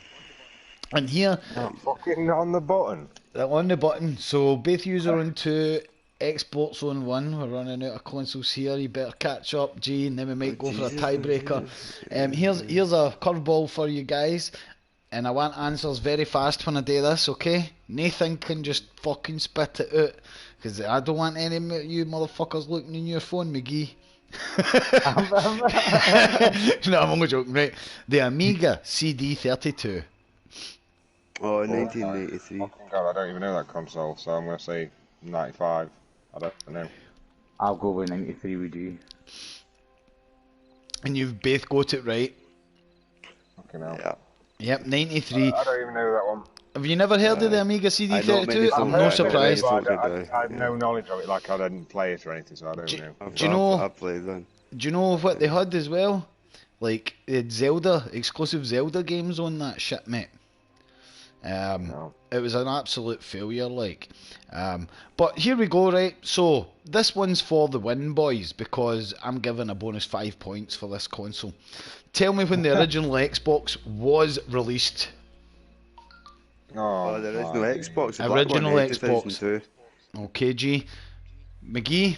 And here, Fucking on the button. On the button. So both yous are on 2, Xbox on 1. We're running out of consoles here. You better catch up, G, and then we might Oh, go for a Jesus, oh, tiebreaker. Jesus. Here's a curveball for you guys, and I want answers very fast when I do this, okay? Nathan can just fucking spit it out, because I don't want any of you motherfuckers looking in your phone, McGee. No, I'm only joking, right? The Amiga CD32. Oh, Oh, 1993. fucking God, I don't even know that console, so I'm gonna say 95. I don't know. I'll go with 93 with you. And you've both got it right. Fucking hell. Yeah. Yep, 93. I don't even know that one. Have you never heard of the Amiga I know many CD32? I'm folk no that- surprised. folk that I have do, no yeah. knowledge of it, like I didn't play it or anything, so I don't know. Do you know? I've played that. Do you know what they had as well? Like they had Zelda, exclusive Zelda games on that shit, mate. No. It was an absolute failure, like. But here we go, right? So this one's for the win, boys, because I'm giving a bonus 5 points for this console. Tell me when the original Xbox was released. Oh, the original my Xbox. The black Original one, Xbox. 2002. Okay, G. McGee.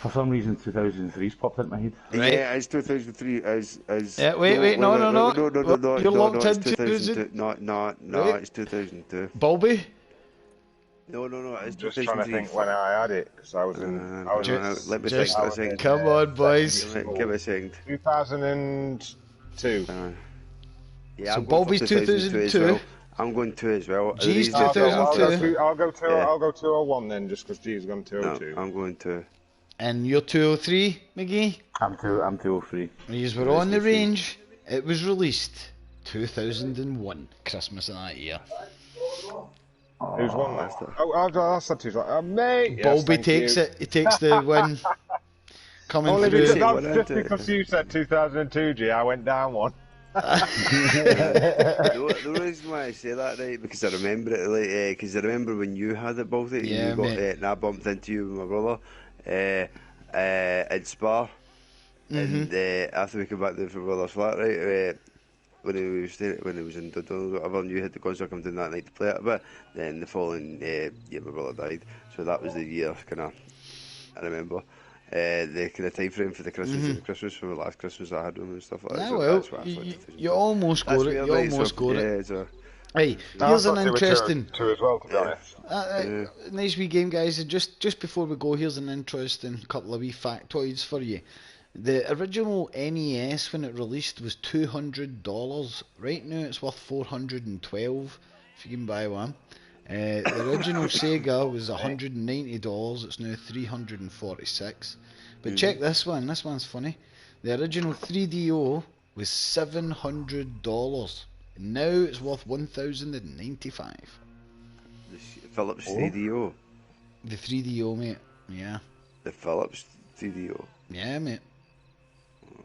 For some reason, 2003's popped into my head. Right. Yeah, it's 2003. As Yeah, wait, no, no, you're locked it's in 2000. 2002. No, Right. it's 2002. Bulby. No, it's Just 2003. trying to think when I had it, because I was in. I was in Let me just- think for a second. Come on, boys. Give me a second. 2002. Yeah, So I'm going for Bobby's 2002 as 2002. well. I'm going 2 as well. G's The reason- 2002. I'll go Yeah. 201 then, just because G's gone No, 202. I'm going 2. And you're 203, McGee. I'm 203. These were on the range. It was released 2001, Christmas of that year. Who's won that? Oh, that's not too right. Mate! Yes, Bulby thank takes you. it. He takes the win. Coming Only through. because, just because you said 2002, G, I went down one. The reason why I say that, right, because I remember it, like, because I remember when you had it, Baltic, Yeah, and you got mate. it, and I bumped into you with my brother, in Spa, and after we came back there from my brother's flat, right, when he was in Dundonald, whatever, and you had the concert come down that night to play it a bit, then the following year my brother died, so that was the year, kind of, I remember. The kind of time frame for the Christmas from the last Christmas I had with him and stuff like that. Ah, So well, that's why I thought you 2002. almost got it. weird, You right, almost got it. yeah, so, Hey, here's an interesting. Two as well, to be honest. Nice wee game, guys. Just before we go, here's an interesting couple of wee factoids for you. The original NES when it released was $200. Right now it's worth $412 if you can buy one. The original Sega was $190. It's now $346. But check this one. This one's funny. The original 3DO was $700. Now it's worth $1,095. the Philips 3DO. The 3DO, mate. Yeah. The Philips 3DO. Yeah, mate.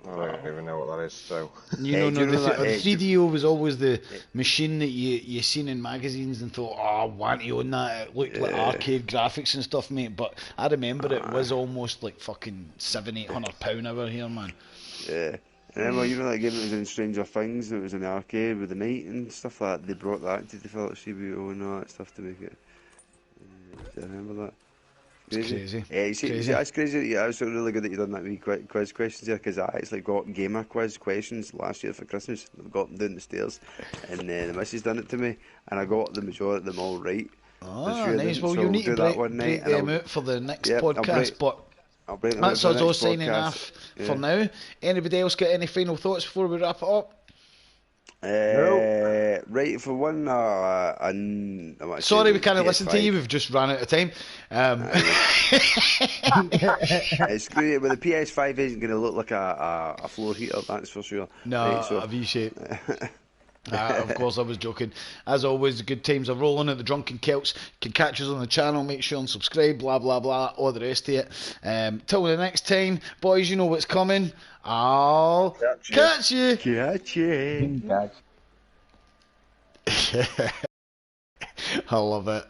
I don't even know what that is, so. You know, do you know that, the 3DO was always the machine that you seen in magazines and thought, oh, I want to own that. It looked like arcade graphics and stuff, mate. But I remember it was almost like fucking £700-800 over here, man. Yeah. And remember, you know that game that was in Stranger Things that was in the arcade with the knight and stuff like that? They brought that to the Philips 3DO and all that stuff to make it. I remember that. It's crazy. Yeah, you see, Crazy. that's crazy. Yeah, it's really good that you done that wee quiz questions there, because I actually got gamer quiz questions last year for Christmas. I got them down the stairs, and the missus done it to me, and I got the majority of them all right. Ah, Sure nice. didn't, Well, so you we'll need to do that break, one night, break and them I'll- out for the next Yep, I'll podcast. break- But I'll break them that's out us for the all next signing podcast. off Yeah. for now. Anybody else got any final thoughts before we wrap it up? Right, for one, I want to Sorry, say we can't the listen to you. PS5. We've just ran out of time. It's great, but the PS5 isn't going to look like a floor heater, that's for sure. No, Right, so- a V shape. Of course, I was joking. As always, the good times are rolling at the Drunken Celts. You can catch us on the channel. Make sure and subscribe. Blah blah blah. All the rest of it. Till the next time, boys. You know what's coming. I'll catch you. Catch you. Catch. I love it.